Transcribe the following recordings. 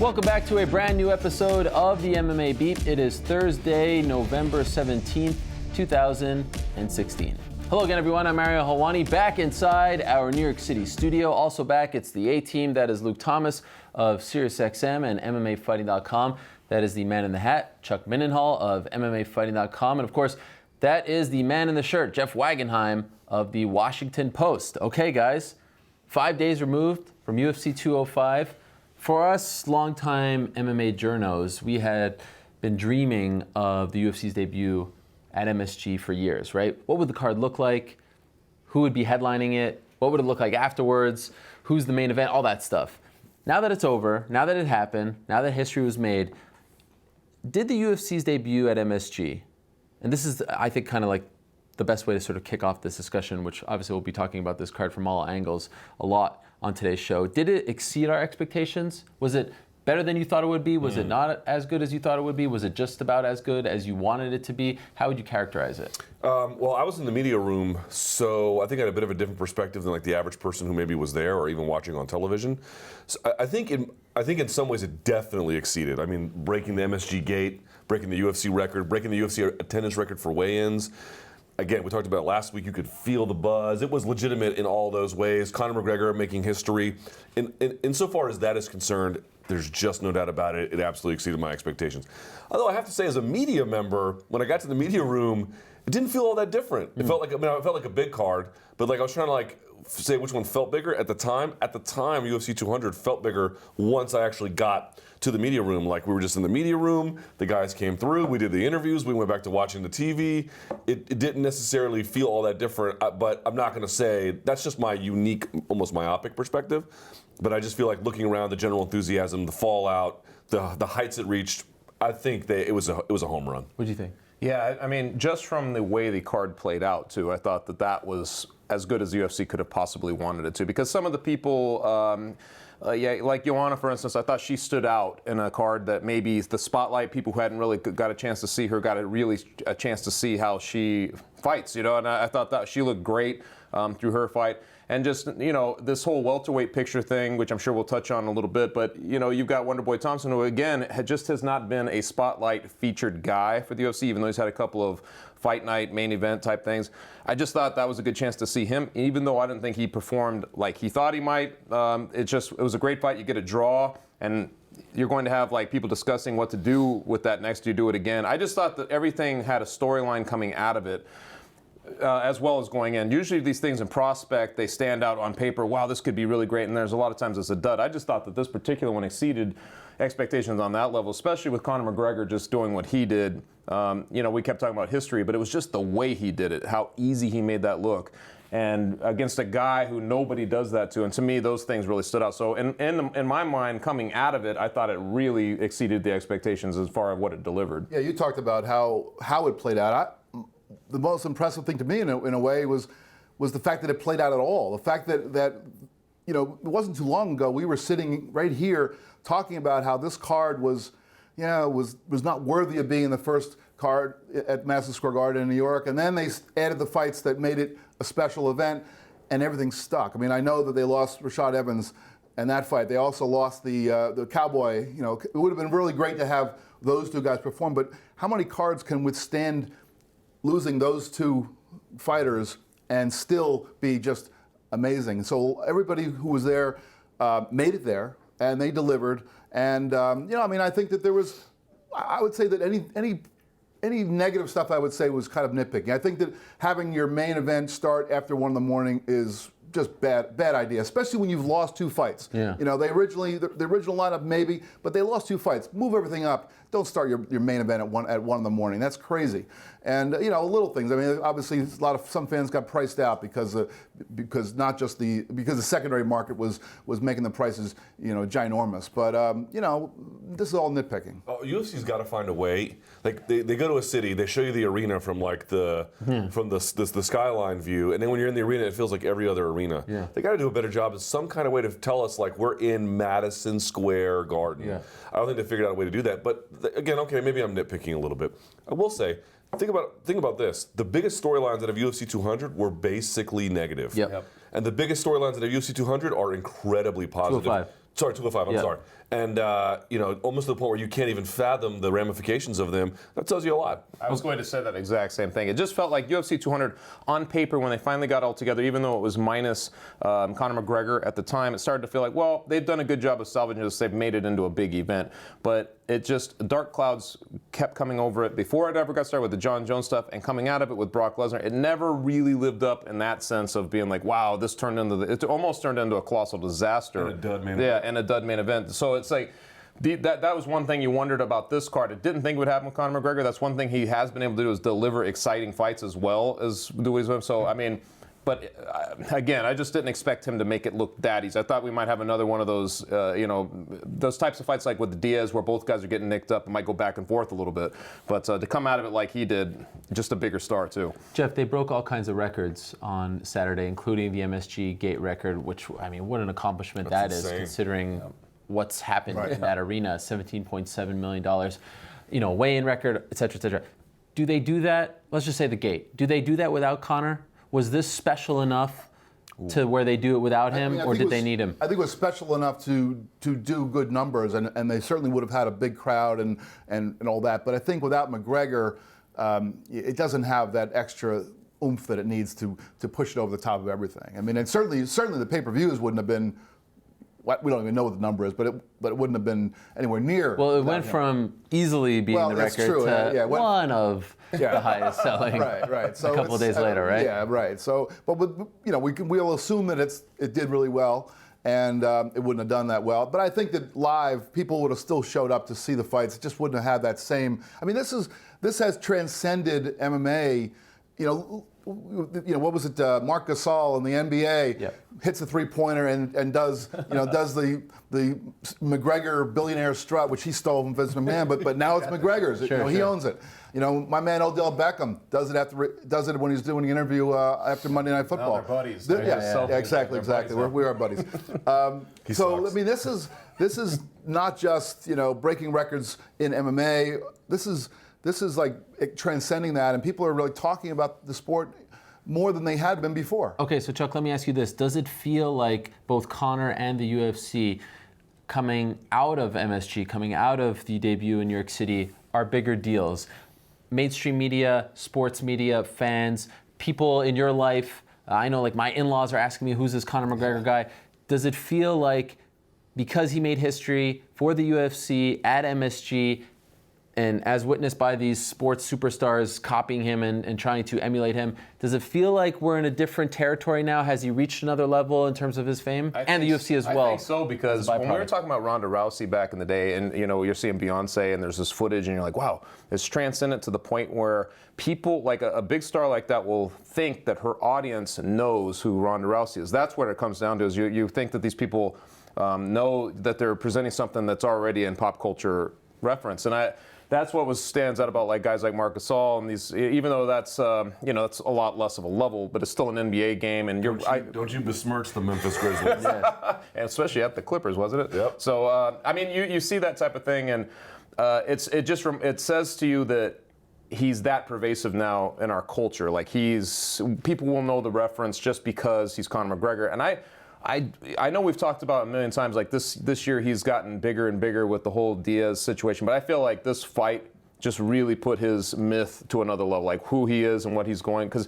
Welcome back to a brand new episode of the MMA Beat. It is Thursday, November 17th, 2016. Hello again, everyone. I'm Mario Helwani, back inside our New York City studio. Also back, it's the A-Team. That is Luke Thomas of SiriusXM and MMAfighting.com. That is the man in the hat, Chuck Mindenhall of MMAfighting.com. And of course, that is the man in the shirt, Jeff Wagenheim of the Washington Post. Okay, guys, 5 days removed from UFC 205. For us longtime MMA journos, we had been dreaming of the UFC's debut at MSG for years, right? What would the card look like? Who would be headlining it? What would it look like afterwards? Who's the main event? All that stuff. Now that it's over, now that it happened, now that history was made, did the UFC's debut at MSG, and this is, I think, kind of like the best way to sort of kick off this discussion, which obviously we'll be talking about this card from all angles a lot on today's show. Did it exceed our expectations? Was it better than you thought it would be? Was it not as good as you thought it would be? Was it just about as good as you wanted it to be? How would you characterize it? Well, I was in the media room, so I think I had a bit of a different perspective than like the average person who maybe was there or even watching on television. So I think in some ways it definitely exceeded. I mean, breaking the MSG gate, breaking the UFC record, breaking the UFC attendance record for weigh-ins. Again, we talked about it last week. You could feel the buzz. It was legitimate in all those ways. Conor McGregor making history. Insofar as that is concerned, there's just no doubt about it. It absolutely exceeded my expectations. Although I have to say, as a media member, when I got to the media room, it didn't feel all that different. It felt like, it felt like a big card, but like I was trying to say which one felt bigger at the time. At the time, UFC 200 felt bigger once I actually got to the media room. Like, we were just in the media room, the guys came through, we did the interviews, we went back to watching the TV. It didn't necessarily feel all that different, but I'm not going to say, that's just my unique, almost myopic perspective. But I just feel like looking around, the general enthusiasm, the fallout, the heights it reached, I think it was a home run. What do you think? Yeah, I mean, just from the way the card played out, too, I thought that was as good as the UFC could have possibly wanted it to. Because some of the people, like Joanna, for instance, I thought she stood out in a card that maybe the spotlight, people who hadn't really got a chance to see her, got a chance to see how she fights, and I thought that she looked great through her fight. And just, this whole welterweight picture thing, which I'm sure we'll touch on a little bit, but, you've got Wonderboy Thompson, who, again, has not been a spotlight featured guy for the UFC, even though he's had a couple of fight night, main event type things. I just thought that was a good chance to see him, even though I didn't think he performed like he thought he might. It was a great fight. You get a draw, and you're going to have people discussing what to do with that next. You do it again. I just thought that everything had a storyline coming out of it. As well as going in. Usually these things in prospect, they stand out on paper, wow, this could be really great, and there's a lot of times it's a dud. I just thought that this particular one exceeded expectations on that level, especially with Conor McGregor just doing what he did. We kept talking about history, but it was just the way he did it, how easy he made that look. And against a guy who nobody does that to. And to me, those things really stood out. So in my mind, coming out of it, I thought it really exceeded the expectations as far as what it delivered. Yeah, you talked about how it played out. The most impressive thing to me, in a way, was the fact that it played out at all. The fact that it wasn't too long ago we were sitting right here talking about how this card was not worthy of being the first card at Madison Square Garden in New York, and then they added the fights that made it a special event, and everything stuck. I mean, I know that they lost Rashad Evans in that fight. They also lost the Cowboy. It would have been really great to have those two guys perform, but how many cards can withstand losing those two fighters and still be just amazing? So everybody who was there made it there, and they delivered. And I think that there was, I would say that any negative stuff I would say was kind of nitpicking. I think that having your main event start after 1 a.m. is just bad idea, especially when you've lost two fights. Yeah. They originally, the original lineup maybe, but they lost two fights. Move everything up. Don't start your main event at 1 a.m. That's crazy. And little things. I mean, obviously some fans got priced out because not just because the secondary market was making the prices ginormous. But this is all nitpicking. UFC's got to find a way. Like they go to a city, they show you the arena from the skyline view, and then when you're in the arena, it feels like every other arena. Yeah. They got to do a better job of some kind of way to tell us we're in Madison Square Garden. Yeah. I don't think they figured out a way to do that. But again, okay, maybe I'm nitpicking a little bit. I will say, think about this. The biggest storylines out of UFC 200 were basically negative. Yep. And the biggest storylines out of UFC 200 are incredibly positive. Sorry, 205. I'm sorry. And almost to the point where you can't even fathom the ramifications of them. That tells you a lot. I was going to say that exact same thing. It just felt like UFC 200 on paper when they finally got all together, even though it was minus Conor McGregor at the time, it started to feel like, well, they've done a good job of salvaging this. They've made it into a big event. But it just, dark clouds kept coming over it before it ever got started with the John Jones stuff and coming out of it with Brock Lesnar. It never really lived up in that sense of being like, wow, this turned into, it almost turned into a colossal disaster. And a dud main event. Yeah, and a dud main event. So it's like, that was one thing you wondered about this card. I didn't think it would happen with Conor McGregor. That's one thing he has been able to do is deliver exciting fights as well as do his own. So, I mean, but again, I just didn't expect him to make it look that easy. I thought we might have another one of those, those types of fights like with the Diaz where both guys are getting nicked up and might go back and forth a little bit. But to come out of it like he did, just a bigger star too. Jeff, they broke all kinds of records on Saturday, including the MSG gate record, which, I mean, what an accomplishment that is considering what's happened in that arena, $17.7 million, weigh-in record, et cetera, et cetera. Do they do that? Let's just say the gate. Do they do that without Conor? Was this special enough to where they do it without him, or did they need him? I think it was special enough to do good numbers, and they certainly would have had a big crowd and all that. But I think without McGregor, it doesn't have that extra oomph that it needs to push it over the top of everything. I mean, and certainly the pay-per-views wouldn't have been. We don't even know what the number is, but it wouldn't have been anywhere near. Well, it went from easily beating the record to one of the highest selling. Right. So a couple of days later, right? Yeah, right. So, but we'll assume that it did really well, and it wouldn't have done that well. But I think that live, people would have still showed up to see the fights. It just wouldn't have had that same. I mean, this has transcended MMA. What was it? Marc Gasol in the NBA hits a three-pointer and does the McGregor billionaire strut, which he stole from Vince McMahon, but now it's McGregor's. He owns it. My man Odell Beckham does it when he's doing the interview after Monday Night Football. They're buddies. Exactly. We are buddies. So I mean, this is not just breaking records in MMA. This is like transcending that, and people are really talking about the sport more than they had been before. Okay, so Chuck, let me ask you this. Does it feel like both Conor and the UFC coming out of MSG, coming out of the debut in New York City, are bigger deals? Mainstream media, sports media, fans, people in your life, I know like my in-laws are asking me, who's this Conor McGregor guy? Does it feel like because he made history for the UFC at MSG, and as witnessed by these sports superstars copying him and trying to emulate him, does it feel like we're in a different territory now? Has he reached another level in terms of his fame? And the UFC as well. I think so, because when we were talking about Ronda Rousey back in the day, and you're seeing Beyonce and there's this footage and you're like, wow, it's transcendent to the point where people, like a big star like that, will think that her audience knows who Ronda Rousey is. That's what it comes down to, is you think that these people know that they're presenting something that's already in pop culture reference. And that's what stands out about like guys like Marc Gasol and these, even though that's that's a lot less of a level, but it's still an NBA game. And don't you besmirch the Memphis Grizzlies? And especially at the Clippers, wasn't it? Yep. So I mean, you see that type of thing, and it says to you that he's that pervasive now in our culture. Like people will know the reference just because he's Conor McGregor, and I know we've talked about it a million times, like this year he's gotten bigger and bigger with the whole Diaz situation, but I feel like this fight just really put his myth to another level, like who he is and what he's going, because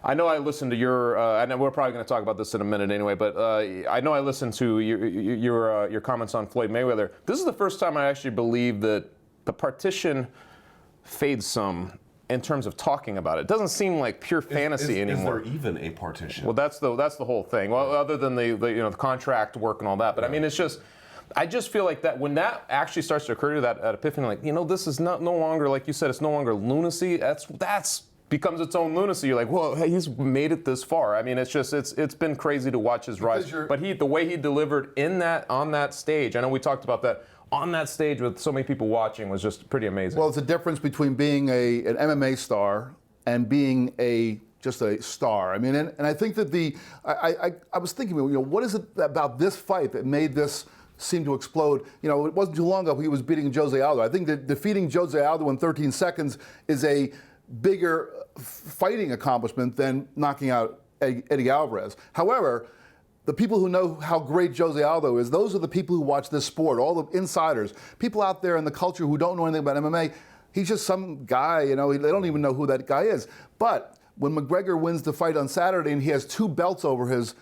I know I listened to your, and we're probably going to talk about this in a minute anyway, but I know I listened to your comments on Floyd Mayweather. This is the first time I actually believe that the partition fades some in terms of talking about it. It doesn't seem like pure fantasy anymore. Is there even a partition? Well, that's the whole thing. Well, other than the contract work and all that. But I mean, it's just, I just feel like that when that actually starts to occur to that at epiphany, like, this is no longer, like you said, it's no longer lunacy. That's becomes its own lunacy. You're like, well, hey, he's made it this far. I mean, it's been crazy to watch his rise. But the way he delivered on that stage, I know we talked about that, on that stage with so many people watching was just pretty amazing. Well, it's a difference between being an MMA star and being just a star. I mean, and I think that I was thinking, what is it about this fight that made this seem to explode? It wasn't too long ago he was beating Jose Aldo. I think that defeating Jose Aldo in 13 seconds is a bigger fighting accomplishment than knocking out Eddie Alvarez. However, the people who know how great Jose Aldo is, those are the people who watch this sport, all the insiders, people out there in the culture who don't know anything about MMA. He's just some guy, they don't even know who that guy is. But when McGregor wins the fight on Saturday and he has 2 belts over his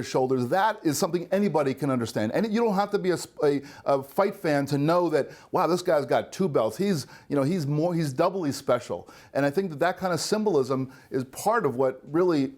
shoulders, that is something anybody can understand. And you don't have to be a fight fan to know that, wow, this guy's got 2 belts. He's doubly special. And I think that kind of symbolism is part of what really,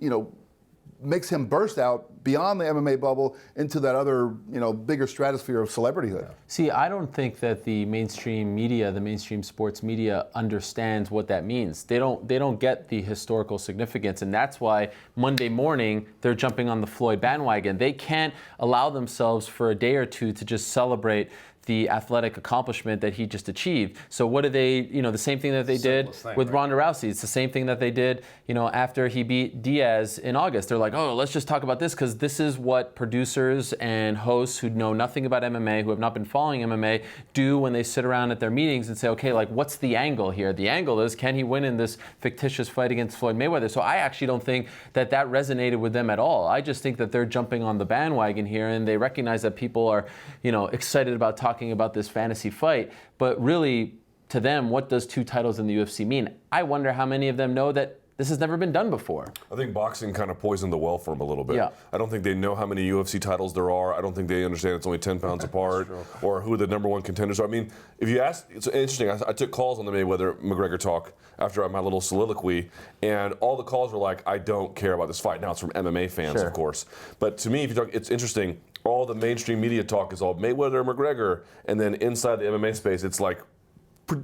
makes him burst out beyond the MMA bubble into that other, bigger stratosphere of celebrityhood. See, I don't think that the mainstream media, the mainstream sports media, understands what that means. They don't get the historical significance, and that's why Monday morning they're jumping on the Floyd bandwagon. They can't allow themselves for a day or two to just celebrate the athletic accomplishment that he just achieved. So what do they, the same thing that they did with Ronda Rousey. It's the same thing that they did, after he beat Diaz in August. They're like, oh, let's just talk about this because this is what producers and hosts who know nothing about MMA, who have not been following MMA, do when they sit around at their meetings and say, okay, like, what's the angle here? The angle is, can he win in this fictitious fight against Floyd Mayweather? So I actually don't think that resonated with them at all. I just think that they're jumping on the bandwagon here, and they recognize that people are, excited about talking about this fantasy fight, but really, to them, what does 2 titles in the UFC mean? I wonder how many of them know that this has never been done before. I think boxing kind of poisoned the well for them a little bit. Yeah. I don't think they know how many UFC titles there are. I don't think they understand it's only 10 pounds apart, or who the number 1 contenders are. I mean, if you ask, it's interesting. I took calls on the Mayweather-McGregor talk after my little soliloquy, and all the calls were like, I don't care about this fight. Now it's from MMA fans, of course. But to me, if you talk, it's interesting. All the mainstream media talk is all Mayweather-McGregor, and then inside the MMA space, it's like,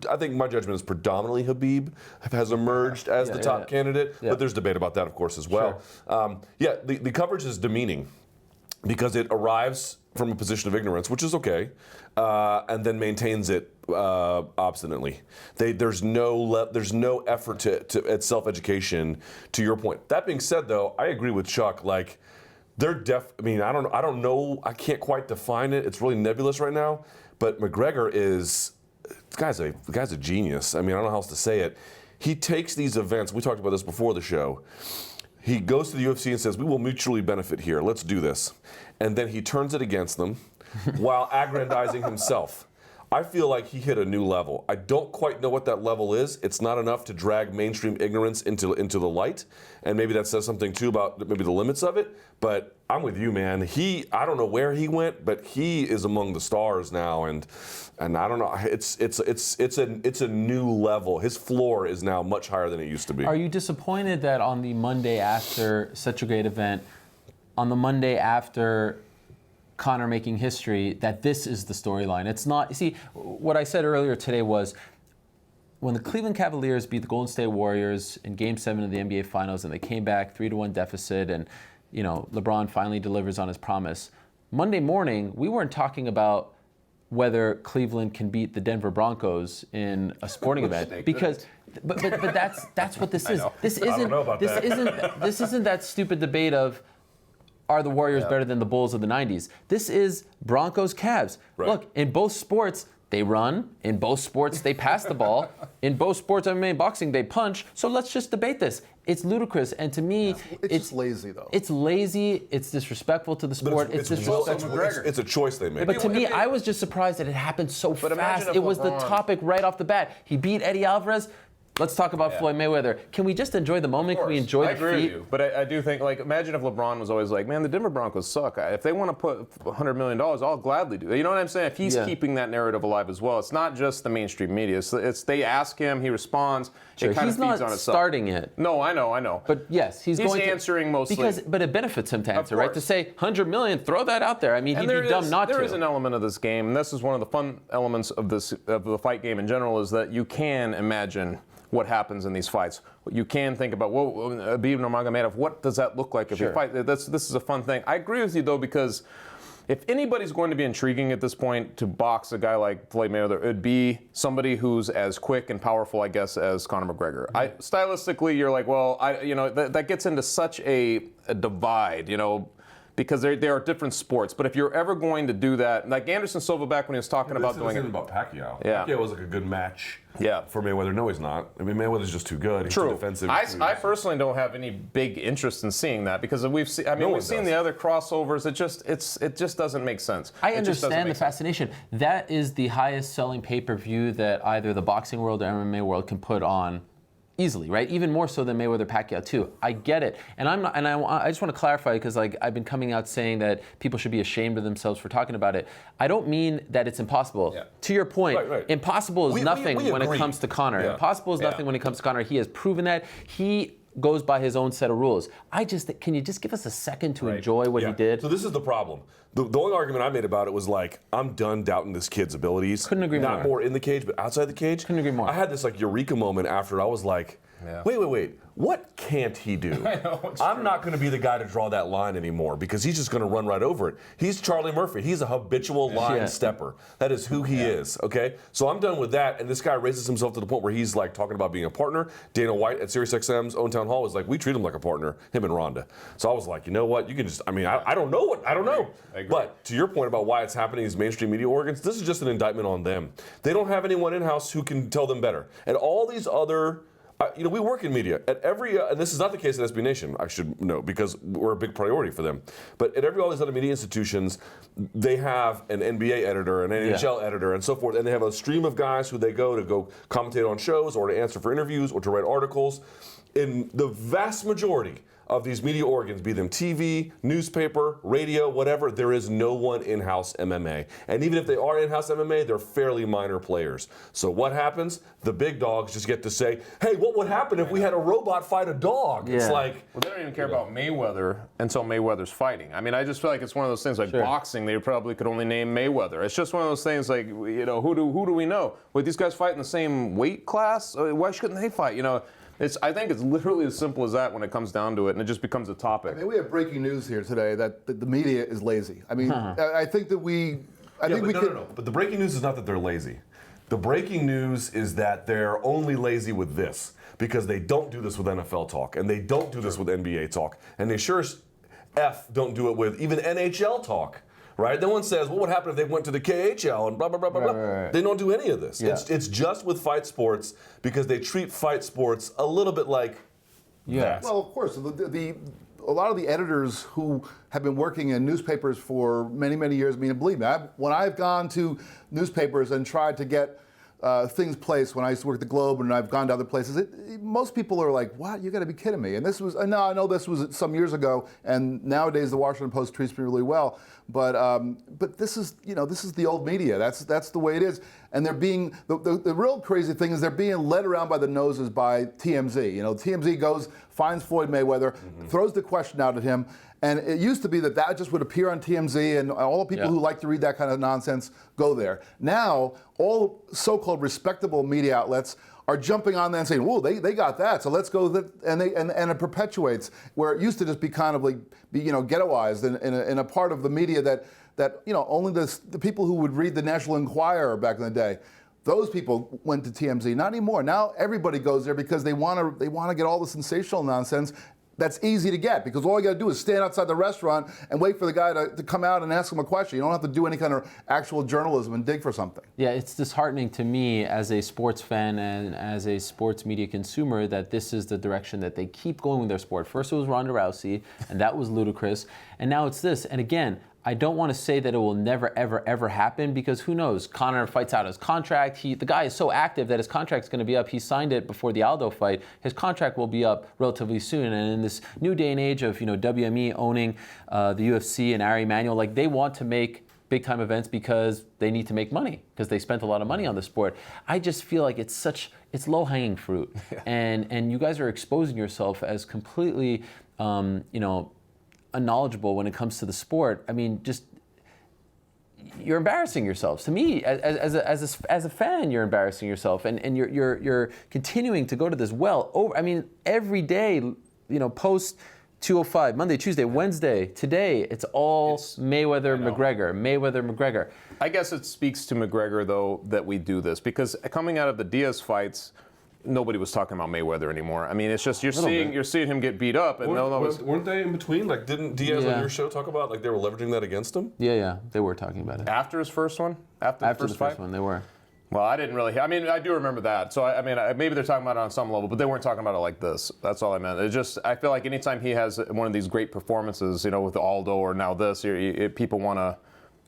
I think my judgment is predominantly Khabib has emerged as the top candidate, but there's debate about that, of course, as well. Sure. The coverage is demeaning because it arrives from a position of ignorance, which is okay, and then maintains it obstinately. There's no effort at self-education. To your point. That being said, though, I agree with Chuck. Like, I don't know. I can't quite define it. It's really nebulous right now. But McGregor is. The guy's a genius. I mean, I don't know how else to say it. He takes these events, we talked about this before the show, he goes to the UFC and says, we will mutually benefit here, let's do this. And then he turns it against them while aggrandizing himself. I feel like he hit a new level. I don't quite know what that level is. It's not enough to drag mainstream ignorance into the light. And maybe that says something, too, about maybe the limits of it. But I'm with you, man. I don't know where he went, but he is among the stars now. And I don't know. It's a new level. His floor is now much higher than it used to be. Are you disappointed that on the Monday after such a great event, on the Monday after Conor making history, that this is the storyline? It's not. You see, what I said earlier today was when the Cleveland Cavaliers beat the Golden State Warriors in Game 7 of the NBA Finals, and they came back 3-1 deficit, and LeBron finally delivers on his promise. Monday morning, we weren't talking about whether Cleveland can beat the Denver Broncos in a sporting event, because. But that's what this is. This isn't that stupid debate of, are the Warriors better than the Bulls of the 90s? This is Broncos Cavs. Right. Look, in both sports, they run. In both sports, they pass the ball. In both sports, MMA and boxing, they punch. So let's just debate this. It's ludicrous. And to me, it's just lazy, though. It's lazy. It's disrespectful to the sport. It's disrespectful. It's a choice they made. But to me, I was just surprised that it happened so fast. It was the topic right off the bat. He beat Eddie Alvarez. Let's talk about Floyd Mayweather. Can we just enjoy the moment? Can we enjoy the feat? I agree with you. But I do think, like, imagine if LeBron was always like, man, the Denver Broncos suck. If they want to put $100 million, I'll gladly do it. You know what I'm saying? If he's keeping that narrative alive as well, it's not just the mainstream media. It's they ask him, he responds. Sure, it kind of feeds on itself. He's not starting it. No, I know. But yes, he's going answering mostly. But it benefits him to answer, right? To say $100 million, throw that out there. I mean, he'd be dumb not to. There is an element of this game, and this is one of the fun elements of the fight game in general, is that you can imagine what happens in these fights. You can think about, Khabib Nurmagomedov, what does that look like if you fight? This is a fun thing. I agree with you, though, because if anybody's going to be intriguing at this point to box a guy like Floyd Mayweather, it'd be somebody who's as quick and powerful, I guess, as Conor McGregor. Stylistically, you're like, that gets into such a divide, because they are different sports. But if you're ever going to do that, like Anderson Silva back when he was talking about doing it. it. About Pacquiao. Yeah. Pacquiao was like a good match. Yeah. For Mayweather, no, he's not. I mean, Mayweather's just too good. He's True. too defensive. I personally don't have any big interest in seeing that because we've seen. I mean, we've seen the other crossovers. It just doesn't make sense. I understand the fascination. That is the highest selling pay-per-view that either the boxing world or MMA world can put on easily, right? Even more so than Mayweather Pacquiao too. I get it, and I'm not, and I just want to clarify because like I've been coming out saying that people should be ashamed of themselves for talking about it. I don't mean that it's impossible. Yeah. To your point, impossible is nothing when it comes to Conor. Yeah. Impossible is nothing when it comes to Conor. He has proven that. He goes by his own set of rules. Can you just give us a second to enjoy what he did? So this is the problem. The only argument I made about it was like, I'm done doubting this kid's abilities. Couldn't agree more. Not more in the cage, but outside the cage. Couldn't agree more. I had this like eureka moment after I was like, wait. What can't he do? I know, I'm not going to be the guy to draw that line anymore because he's just going to run right over it. He's Charlie Murphy. He's a habitual line stepper. That is who he is, okay? So I'm done with that, and this guy raises himself to the point where he's like talking about being a partner. Dana White at SiriusXM's Own Town Hall was like, we treat him like a partner, him and Rhonda. So I was like, you know what? You can just, I mean, I don't know. I agree. But to your point about why it's happening in these mainstream media organs, this is just an indictment on them. They don't have anyone in-house who can tell them better. And all these other we work in media. At every, and this is not the case at SB Nation, I should know, because we're a big priority for them. But at all these other media institutions, they have an NBA editor, an NHL editor, and so forth, and they have a stream of guys who they go commentate on shows or to answer for interviews or to write articles. In the vast majority of these media organs, be them TV, newspaper, radio, whatever, there is no one in-house MMA. And even if they are in-house MMA, they're fairly minor players. So what happens? The big dogs just get to say, hey, what would happen if we had a robot fight a dog? It's like... Well, they don't even care about Mayweather until Mayweather's fighting. I mean, I just feel like it's one of those things like boxing, they probably could only name Mayweather. It's just one of those things like, who do we know? Would these guys fight in the same weight class? Why shouldn't they fight? I think it's literally as simple as that when it comes down to it, and it just becomes a topic. I mean, we have breaking news here today that the media is lazy. I mean, I think that No. But the breaking news is not that they're lazy. The breaking news is that they're only lazy with this because they don't do this with NFL talk, and they don't do this with NBA talk, and they sure as F don't do it with even NHL talk. Right? No one says, what would happen if they went to the KHL and blah, blah, blah, blah, blah. Right. They don't do any of this. Yeah. It's just with fight sports because they treat fight sports a little bit like that. Well, of course. A lot of the editors who have been working in newspapers for many, many years, I mean, believe me, when I've gone to newspapers and tried to get things placed when I used to work at the Globe and I've gone to other places, most people are like, what? You got to be kidding me. And this was, I know this was some years ago, and nowadays the Washington Post treats me really well. But this is, this is the old media. That's the way it is. And they're being, the real crazy thing is they're being led around by the noses by TMZ. TMZ goes, finds Floyd Mayweather, throws the question out at him. And it used to be that just would appear on TMZ, and all the people who like to read that kind of nonsense go there. Now, all so-called respectable media outlets are jumping on there and saying, "Whoa, they got that, so let's go." And it perpetuates where it used to just be kind of like, ghettoized in a part of the media that only the people who would read the National Enquirer back in the day. Those people went to TMZ. Not anymore. Now everybody goes there because they want to get all the sensational nonsense. That's easy to get because all you got to do is stand outside the restaurant and wait for the guy to come out and ask him a question. You don't have to do any kind of actual journalism and dig for something. Yeah, it's disheartening to me as a sports fan and as a sports media consumer that this is the direction that they keep going with their sport. First it was Ronda Rousey, and that was ludicrous. And now it's this. And again, I don't want to say that it will never, ever, ever happen because who knows? Conor fights out his contract. The guy is so active that his contract's going to be up. He signed it before the Aldo fight. His contract will be up relatively soon. And in this new day and age of WME owning the UFC and Ari Emanuel, like they want to make big time events because they need to make money because they spent a lot of money on the sport. I just feel like it's low hanging fruit, and you guys are exposing yourself as completely unknowledgeable when it comes to the sport. I mean, just you're embarrassing yourselves. To me, as a fan, you're embarrassing yourself, and you're continuing to go to this well. I mean, every day, post 205, Monday, Tuesday, Wednesday, today, it's Mayweather, McGregor. I guess it speaks to McGregor though that we do this because coming out of the Diaz fights, nobody was talking about Mayweather anymore. I mean, it's just you're seeing him get beat up, and weren't they in between? Like, didn't Diaz Yeah. on your show talk about like they were leveraging that against him? Yeah, they were talking about it. after his first one, after After the the first first one, they were. Well, I didn't really. I mean, I do remember that. So maybe they're talking about it on some level, but they weren't talking about it like this. That's all I meant. It's just I feel like anytime he has one of these great performances, with Aldo or now this, people want to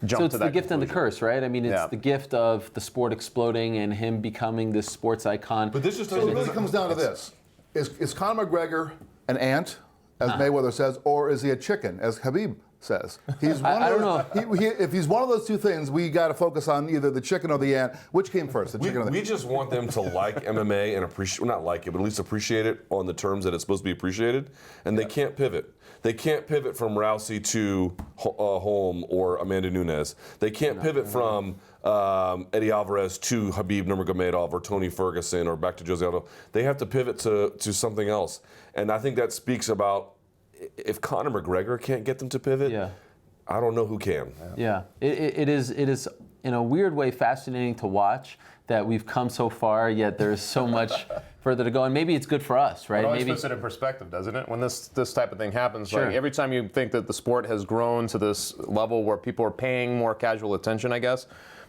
jump So it's to that. the gift and the curse, right? I mean, it's Yeah. the gift of the sport exploding and him becoming this sports icon. But this just So it really comes down to this: is Conor McGregor an ant, as Mayweather says, or is he a chicken, as Khabib says? He's one I of don't those, if he's one of those two things, we got to focus on either the chicken or the ant. Which came first, the chicken or the We ant? just want them to like MMA and appreciate, well, not like it, but at least appreciate it on the terms that it's supposed to be appreciated. And they can't pivot. They can't pivot from Rousey to Holm or Amanda Nunes. They can't pivot from Eddie Alvarez to Khabib Nurmagomedov or Tony Ferguson or back to Jose Aldo. They have to pivot to something else. And I think that speaks about if Conor McGregor can't get them to pivot, Yeah. I don't know who can. Yeah, it is in a weird way fascinating to watch that we've come so far, yet there's so much further to go, and maybe it's good for us, right? It always Maybe puts it in perspective, doesn't it? When this type of thing happens, Sure. like every time you think that the sport has grown to this level where people are paying more casual attention, I guess,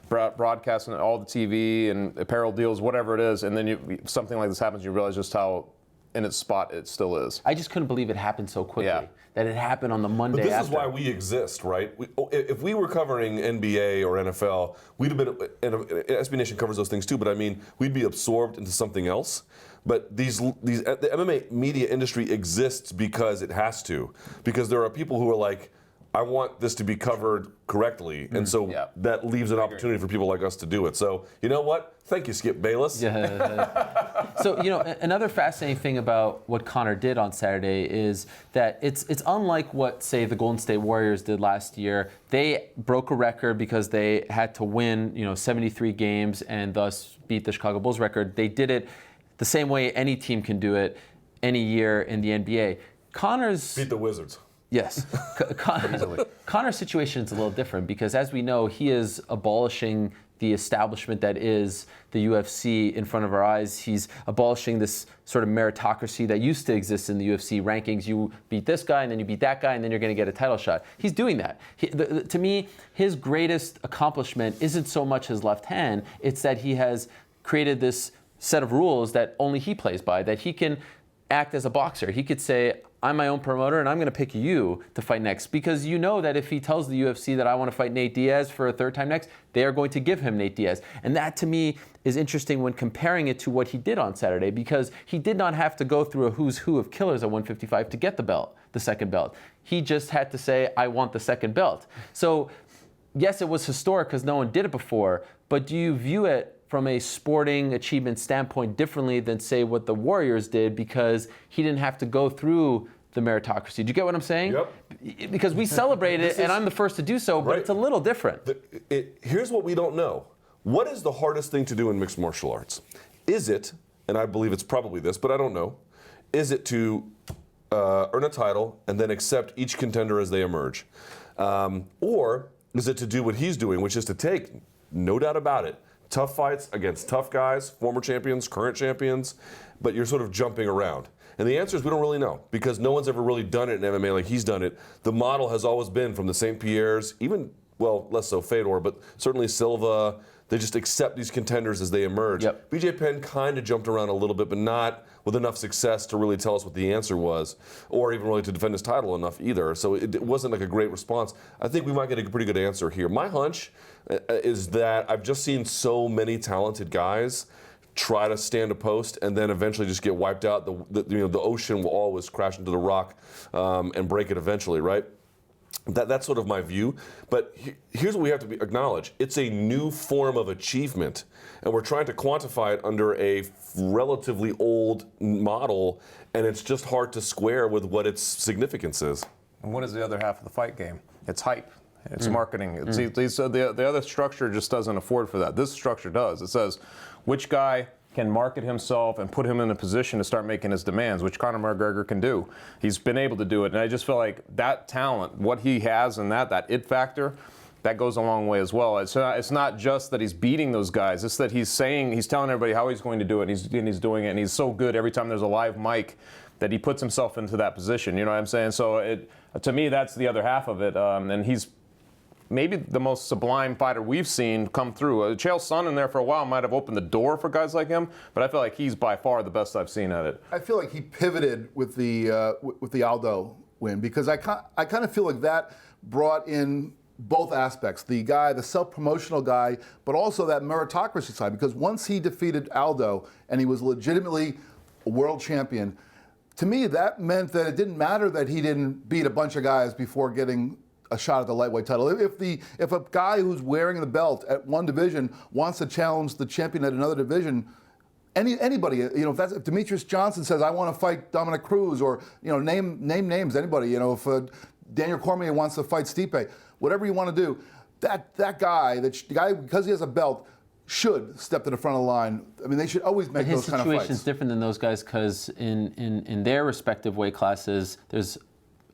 broadcasting all the TV and apparel deals, whatever it is, and then something like this happens, you realize just how in its spot it still is. I just couldn't believe it happened so quickly. Yeah. That it happened on the Monday But this after. is why we exist, right? If we were covering NBA or NFL, we'd have been, and SB Nation covers those things too, but I mean, we'd be absorbed into something else. But the MMA media industry exists because it has to. Because there are people who are like, I want this to be covered correctly. And so Yeah. that leaves an opportunity for people like us to do it. So, you know what? Thank you, Skip Bayless. Yeah. So, another fascinating thing about what Conor did on Saturday is that it's unlike what, say, the Golden State Warriors did last year. They broke a record because they had to win, 73 games and thus beat the Chicago Bulls record. They did it the same way any team can do it any year in the NBA. Conor's Beat the Wizards. Yes. Conor's situation is a little different because, as we know, he is abolishing the establishment that is the UFC in front of our eyes. He's abolishing this sort of meritocracy that used to exist in the UFC rankings. You beat this guy, and then you beat that guy, and then you're going to get a title shot. He's doing that. To me, his greatest accomplishment isn't so much his left hand, it's that he has created this set of rules that only he plays by, that he can act as a boxer. He could say, I'm my own promoter and I'm going to pick you to fight next, because you know that if he tells the UFC that I want to fight Nate Diaz for a third time next, they are going to give him Nate Diaz. And that to me is interesting when comparing it to what he did on Saturday, because he did not have to go through a who's who of killers at 155 to get the belt, the second belt. He just had to say, I want the second belt. So yes, it was historic because no one did it before, but do you view it from a sporting achievement standpoint differently than, say, what the Warriors did, because he didn't have to go through the meritocracy? Do you get what I'm saying? Yep. Because we celebrate it, and I'm the first to do so, but Right. it's a little different. Here's what we don't know. What is the hardest thing to do in mixed martial arts? Is it, and I believe it's probably this, but I don't know, is it to earn a title and then accept each contender as they emerge? Or is it to do what he's doing, which is to take, no doubt about it, tough fights against tough guys, former champions, current champions, but you're sort of jumping around? And the answer is we don't really know, because no one's ever really done it in MMA like he's done it. The model has always been from the St. Pierre's, even, well, less so Fedor, but certainly Silva. They just accept these contenders as they emerge. Yep. BJ Penn kind of jumped around a little bit, but not with enough success to really tell us what the answer was, or even really to defend his title enough either. So it wasn't like a great response. I think we might get a pretty good answer here. My hunch is that I've just seen so many talented guys try to stand a post and then eventually just get wiped out. The ocean will always crash into the rock and break it eventually, right? That's sort of my view. But here's what we have to acknowledge. It's a new form of achievement, and we're trying to quantify it under a relatively old model, and it's just hard to square with what its significance is. And what is the other half of the fight game? It's hype. It's marketing. The other structure just doesn't afford for that. This structure does. It says which guy can market himself and put him in a position to start making his demands, which Conor McGregor can do. He's been able to do it, and I just feel like that talent, what he has and that it factor, that goes a long way as well. It's not just that he's beating those guys. It's that he's telling everybody how he's going to do it, and he's doing it, and he's so good every time there's a live mic that he puts himself into that position. You know what I'm saying? So to me, that's the other half of it. And he's maybe the most sublime fighter we've seen come through. Chael Sonnen there for a while might have opened the door for guys like him, but I feel like he's by far the best I've seen at it. I feel like he pivoted with the Aldo win, because I kind of feel like that brought in both aspects, the self-promotional guy, but also that meritocracy side, because once he defeated Aldo and he was legitimately a world champion, to me that meant that it didn't matter that he didn't beat a bunch of guys before getting a shot at the lightweight title. If a guy who's wearing the belt at one division wants to challenge the champion at another division, anybody, if Demetrius Johnson says, I want to fight Dominic Cruz, or name names, anybody, if Daniel Cormier wants to fight Stipe, whatever you want to do, that guy, because he has a belt, should step to the front of the line. I mean, they should always make those kind of fights. His situation is different than those guys, because in their respective weight classes, there's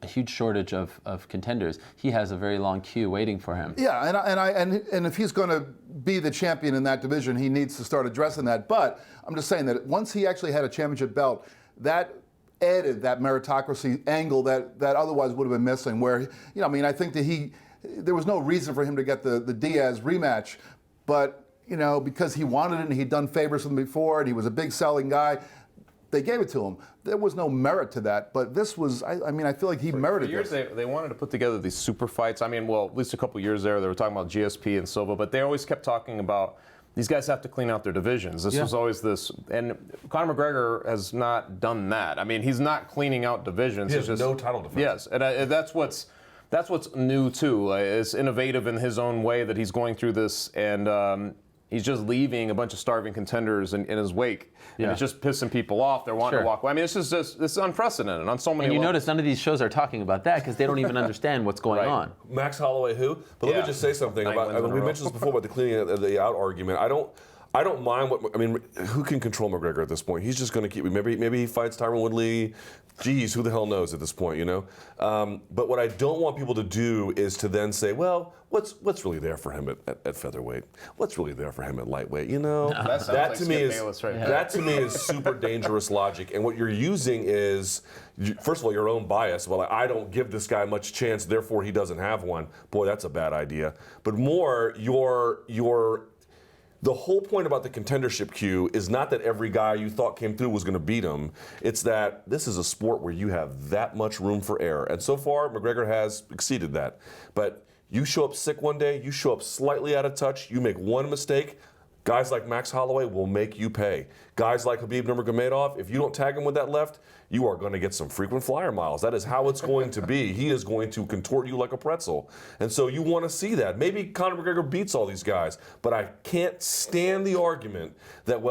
a huge shortage of contenders. He has a very long queue waiting for him. Yeah, and if he's going to be the champion in that division, he needs to start addressing that. But I'm just saying that once he actually had a championship belt, that added that meritocracy angle that otherwise would have been missing. Where, I think that there was no reason for him to get the Diaz rematch, but because he wanted it and he'd done favors with him before and he was a big selling guy, they gave it to him. There was no merit to that, but this was, I feel like he merited it. For years, they wanted to put together these super fights. At least a couple years there, they were talking about GSP and Silva, but they always kept talking about these guys have to clean out their divisions. This was always this, and Conor McGregor has not done that. He's not cleaning out divisions. He has no title defense. Yes, and that's what's new too. It's innovative in his own way that he's going through this, and he's just leaving a bunch of starving contenders in his wake. Yeah. And it's just pissing people off. They're wanting to walk away. This is unprecedented on so many levels. And you notice none of these shows are talking about that, because they don't even understand what's going on. Max Holloway, who? But let me just say something about. We mentioned this before about the cleaning the out argument. I don't mind who can control McGregor at this point? He's just going to keep. Maybe he fights Tyron Woodley. Geez, who the hell knows at this point, But what I don't want people to do is to then say, well, what's really there for him at featherweight? What's really there for him at lightweight? That to me is super dangerous logic. And what you're using is, first of all, your own bias. Well, I don't give this guy much chance, therefore he doesn't have one. Boy, that's a bad idea. But more, the whole point about the contendership queue is not that every guy you thought came through was going to beat him. It's that this is a sport where you have that much room for error. And so far, McGregor has exceeded that. But you show up sick one day, you show up slightly out of touch, you make one mistake, guys like Max Holloway will make you pay. Guys like Khabib Nurmagomedov, if you don't tag him with that left, you are going to get some frequent flyer miles. That is how it's going to be. He is going to contort you like a pretzel. And so you want to see that. Maybe Conor McGregor beats all these guys, but I can't stand the argument that,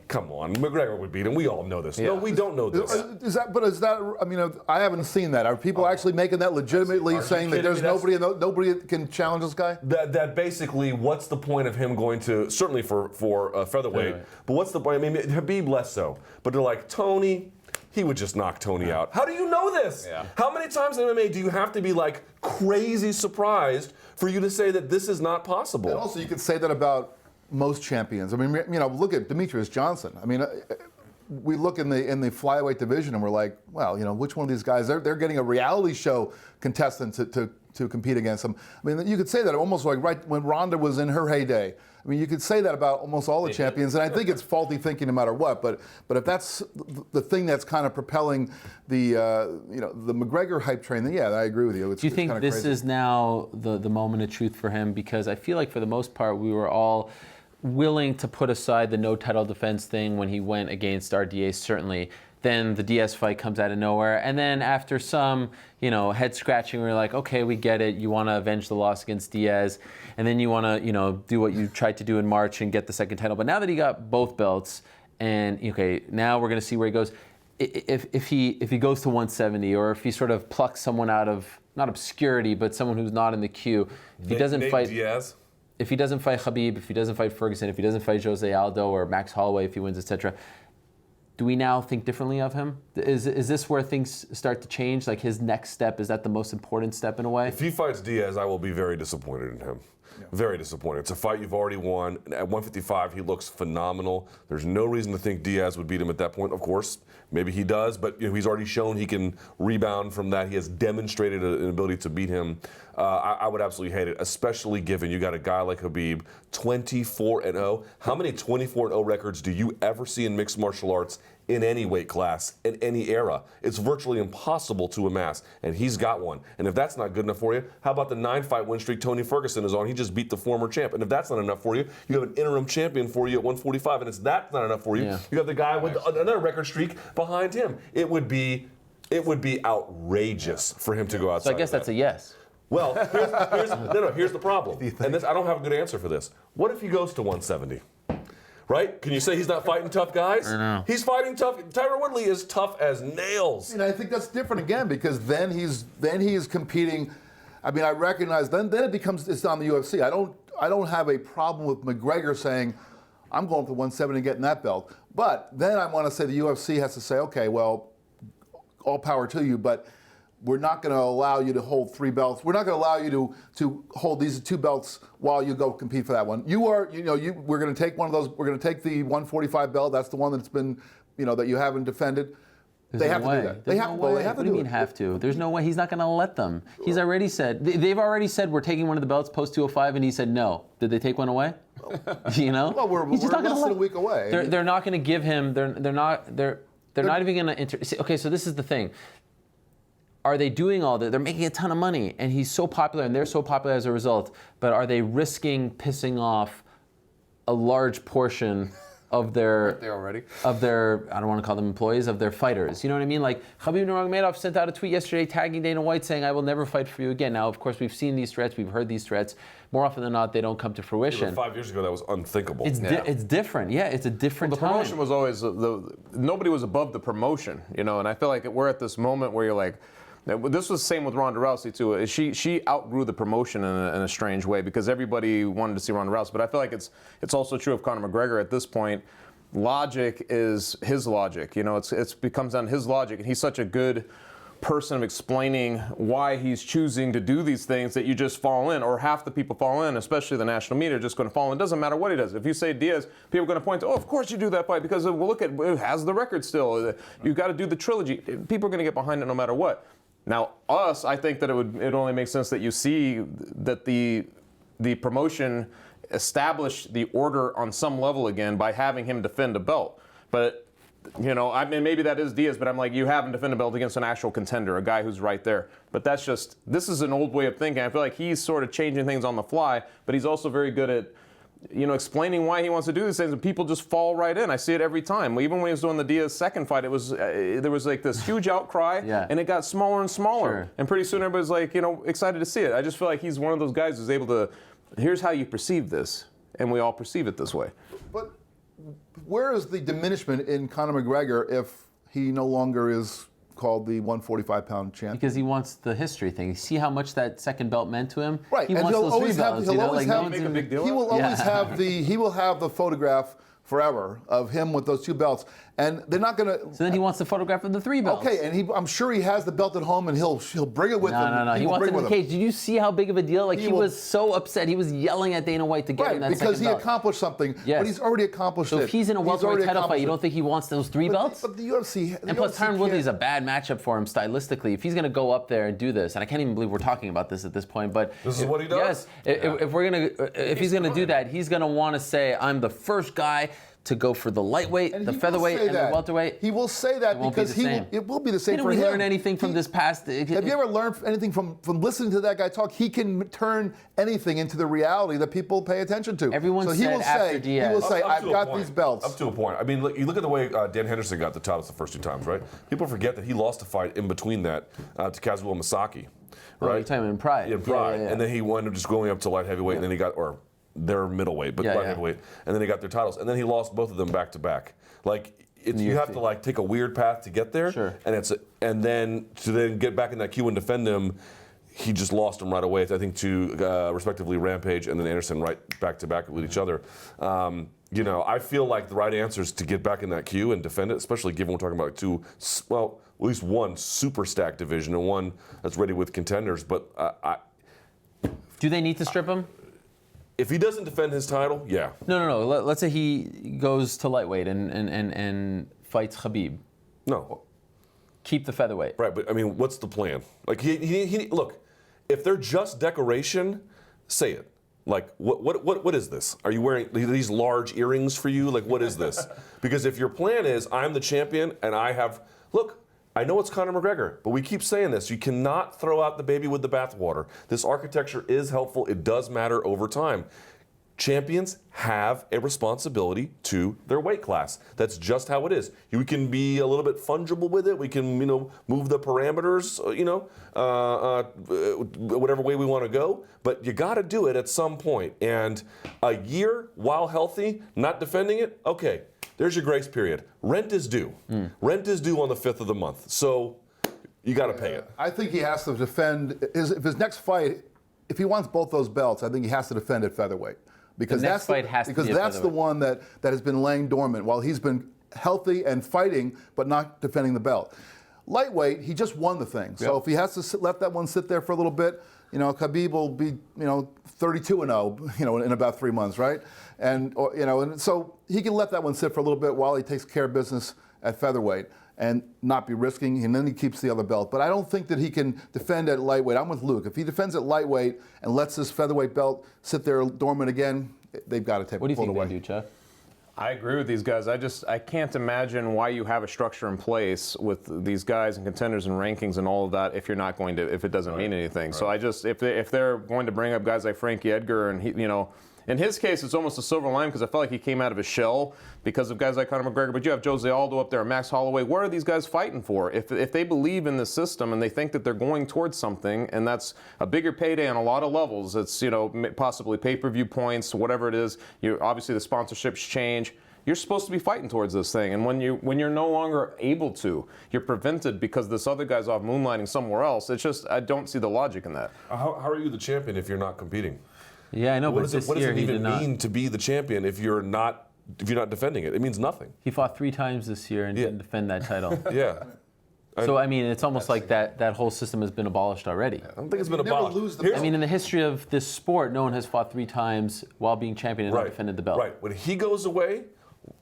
come on, McGregor would beat him. We all know this. Yeah. No, we don't know this. I haven't seen that. Are people actually making that legitimately, saying that there's nobody can challenge this guy? That basically, what's the point of him going to, certainly for featherweight, but what's the point? Khabib less so. But they're like, Tony, he would just knock Tony out. How do you know this? Yeah. How many times in MMA do you have to be crazy surprised for you to say that this is not possible? And also, you could say that about most champions. Look at Demetrius Johnson. We look in the flyweight division and we're like, well, which one of these guys? They're getting a reality show contestant to compete against them. You could say that almost like right when Ronda was in her heyday. You could say that about almost all the champions, and I think it's faulty thinking no matter what. But if that's the thing that's kind of propelling the McGregor hype train, then yeah, I agree with you. Do you think this is now the moment of truth for him? Because I feel like for the most part we were all willing to put aside the no title defense thing when he went against RDA, certainly. Then the Diaz fight comes out of nowhere, and then after some, head scratching, we're like, okay, we get it. You want to avenge the loss against Diaz, and then you want to, do what you tried to do in March and get the second title. But now that he got both belts, and okay, now we're going to see where he goes. If he goes to 170, or if he sort of plucks someone out of not obscurity, but someone who's not in the queue, if he doesn't fight Diaz. If he doesn't fight Khabib, if he doesn't fight Ferguson, if he doesn't fight Jose Aldo or Max Holloway, if he wins, etc. do we now think differently of him? Is this where things start to change? Like his next step, is that the most important step in a way? If he fights Diaz, I will be very disappointed in him. Very disappointed. It's a fight you've already won. At 155, he looks phenomenal. There's no reason to think Diaz would beat him at that point. Of course, maybe he does, but he's already shown he can rebound from that. He has demonstrated an ability to beat him. I would absolutely hate it, especially given you got a guy like Khabib, 24-0. How many 24-0 records do you ever see in mixed martial arts in any weight class, in any era? It's virtually impossible to amass, and he's got one. And if that's not good enough for you, how about the 9-fight win streak Tony Ferguson is on? He just beat the former champ. And if that's not enough for you, you have an interim champion for you at 145, and if that's not enough for you, you have the guy with another record streak behind him. It would be outrageous for him to go outside. So I guess that's a yes. Well, here's the problem. And I don't have a good answer for this. What if he goes to 170? Right? Can you say he's not fighting tough guys? I know. He's fighting tough. Tyron Woodley is tough as nails. I think that's different again because then he is competing. I mean, I recognize then it's on the UFC. I don't have a problem with McGregor saying, I'm going for 170 and getting that belt. But then I want to say the UFC has to say, okay, well, all power to you, but we're not going to allow you to hold 3 belts. We're not going to allow you to hold these 2 belts while you go compete for that one. We're going to take one of those. We're going to take the 145 belt. That's the one that's been, that you haven't defended. They have to do that. They have to do it. What do you mean have to? There's no way. He's not going to let them. He's already said. They've already said we're taking one of the belts post 205, and he said no. Did they take one away? Well, we're less than a week away. They're not going to give him. They're not even going to. Okay, so this is the thing. Are they doing all that? They're making a ton of money, and he's so popular, and they're so popular as a result. But are they risking pissing off a large portion of their I don't want to call them employees, of their fighters? You know what I mean? Like Khabib Nurmagomedov sent out a tweet yesterday tagging Dana White saying, "I will never fight for you again." Now, of course, we've seen these threats, we've heard these threats. More often than not, they don't come to fruition. 5 years ago, that was unthinkable. It's different. Yeah, it's a different the promotion was always nobody was above the promotion, and I feel like we're at this moment where you're like. This was the same with Ronda Rousey too. She outgrew the promotion in a strange way because everybody wanted to see Ronda Rousey. But I feel like it's also true of Conor McGregor at this point. Logic is his logic. It becomes down to his logic, and he's such a good person of explaining why he's choosing to do these things that you just fall in, or half the people fall in, especially the national media, are just going to fall in. It doesn't matter what he does. If you say Diaz, people are going to point to, of course you do that fight because look at it has the record still. You've got to do the trilogy. People are going to get behind it no matter what. Now, I think that it only makes sense that you see that the promotion established the order on some level again by having him defend a belt. But, I mean, maybe that is Diaz, but I'm like, you have him defend a belt against an actual contender, a guy who's right there. But this is an old way of thinking. I feel like he's sort of changing things on the fly, but he's also very good at explaining why he wants to do these things, and people just fall right in. I see it every time. Even when he was doing the Diaz second fight, it was there was like this huge outcry, and it got smaller and smaller. Sure. And pretty soon everybody's like, excited to see it. I just feel like he's one of those guys who's able to, here's how you perceive this, and we all perceive it this way. But where is the diminishment in Conor McGregor if he no longer is called the 145-pound champion? Because he wants the history thing. See how much that second belt meant to him? Right. He And wants he'll those always 3 have- belts. he'll always have- Make a big deal He out will of it. always have the photograph forever of him with those 2 belts, and they're not going to. So then he wants the photograph of the 3 belts. Okay, and I'm sure he has the belt at home, and he'll bring it with him. No. He will wants bring it in the with him. cage. Did you see how big of a deal? Like he will- was so upset. He was yelling at Dana White to get him Right, that because second he belt. accomplished something, Yes. but he's already accomplished So it. if he's in a welterweight already title fight, accomplished you it. don't think he wants those 3 belts? But the UFC. And plus, Tyron Woodley is a bad matchup for him stylistically. If he's going to go up there and do this, and I can't even believe we're talking about this at this point, but This is what he does? Yes, if he's going to do that, he's going to want to say, "I'm the first guy to go for the lightweight, And the he will featherweight, say and the that. welterweight." He will say that won't be because the same. it will be the same Didn't for we him. learn anything from this past? Have you ever learned anything from listening to that guy talk? He can turn anything into the reality that people pay attention to. Everyone so he said will after say, Diaz. He will say, Up I've to a got point. these belts. Up to a point. I mean, look, you look at the way Dan Henderson got the titles the first 2 times, right? People forget that he lost a fight in between that to Kazuo Masaki, right? You're talking in Pride. In Pride. Yeah. And then he wound up just going up to light heavyweight, and then he got, or their middleweight, but light heavyweight, and then he got their titles, and then he lost both of them back to back. Like, you have to take a weird path to get there, Sure. and then to get back in that queue and defend him. He just lost them right away. I think to respectively Rampage and then Anderson right back to back with each other. You know, I feel like the right answer is to get back in that queue and defend it, especially given we're talking about two, well, at least one super stacked division and one that's ready with contenders. But do they need to strip him? If he doesn't defend his title, yeah. No. Let's say he goes to lightweight and fights Khabib. No. Keep the featherweight. Right, but I mean, what's the plan? Like, he look, if they're just decoration, say it. Like, what is this? Are you wearing these large earrings for you? Like, what is this? Because if your plan is, I'm the champion and I have, look, I know it's Conor McGregor, but we keep saying this. You cannot throw out the baby with the bathwater. This architecture is helpful. It does matter over time. Champions have a responsibility to their weight class. That's just how it is. We can be a little bit fungible with it. We can, move the parameters, whatever way we want to go. But you got to do it at some point. And a year, while healthy, not defending it, okay, there's your grace period. Rent is due. Rent is due on the 5th of the month. So you got to pay it. I think he has to defend if his next fight, if he wants both those belts, I think he has to defend at featherweight. Because the next fight has to be that's the one that has been laying dormant while he's been healthy and fighting, but not defending the belt. Lightweight, he just won the thing. So if he has to let that one sit there for a little bit, Khabib will be 32-0, in about 3 months, right? And so he can let that one sit for a little bit while he takes care of business at featherweight and not be risking, and then he keeps the other belt. But I don't think that he can defend at lightweight. I'm with Luke. If he defends at lightweight and lets his featherweight belt sit there dormant again, they've got to take it away. What do you think they do, Chuck? I agree with these guys. I can't imagine why you have a structure in place with these guys and contenders and rankings and all of that if it doesn't mean anything. Right. So if they're going to bring up guys like Frankie Edgar and in his case, it's almost a silver lining because I felt like he came out of his shell because of guys like Conor McGregor. But you have Jose Aldo up there, Max Holloway. What are these guys fighting for? If they believe in the system and they think that they're going towards something, and that's a bigger payday on a lot of levels. It's possibly pay-per-view points, whatever it is. Obviously the sponsorships change. You're supposed to be fighting towards this thing, and when you're no longer able to, you're prevented because this other guy's off moonlighting somewhere else. It's just I don't see the logic in that. How are you the champion if you're not competing? Yeah, I know. What but does it even mean to be the champion if you're not defending it? It means nothing. He fought 3 times this year and didn't defend that title. Yeah. So I mean, it's almost like that whole system has been abolished already. I don't think it's been abolished. I mean, in the history of this sport, no one has fought 3 times while being champion and not defended the belt. Right. When he goes away,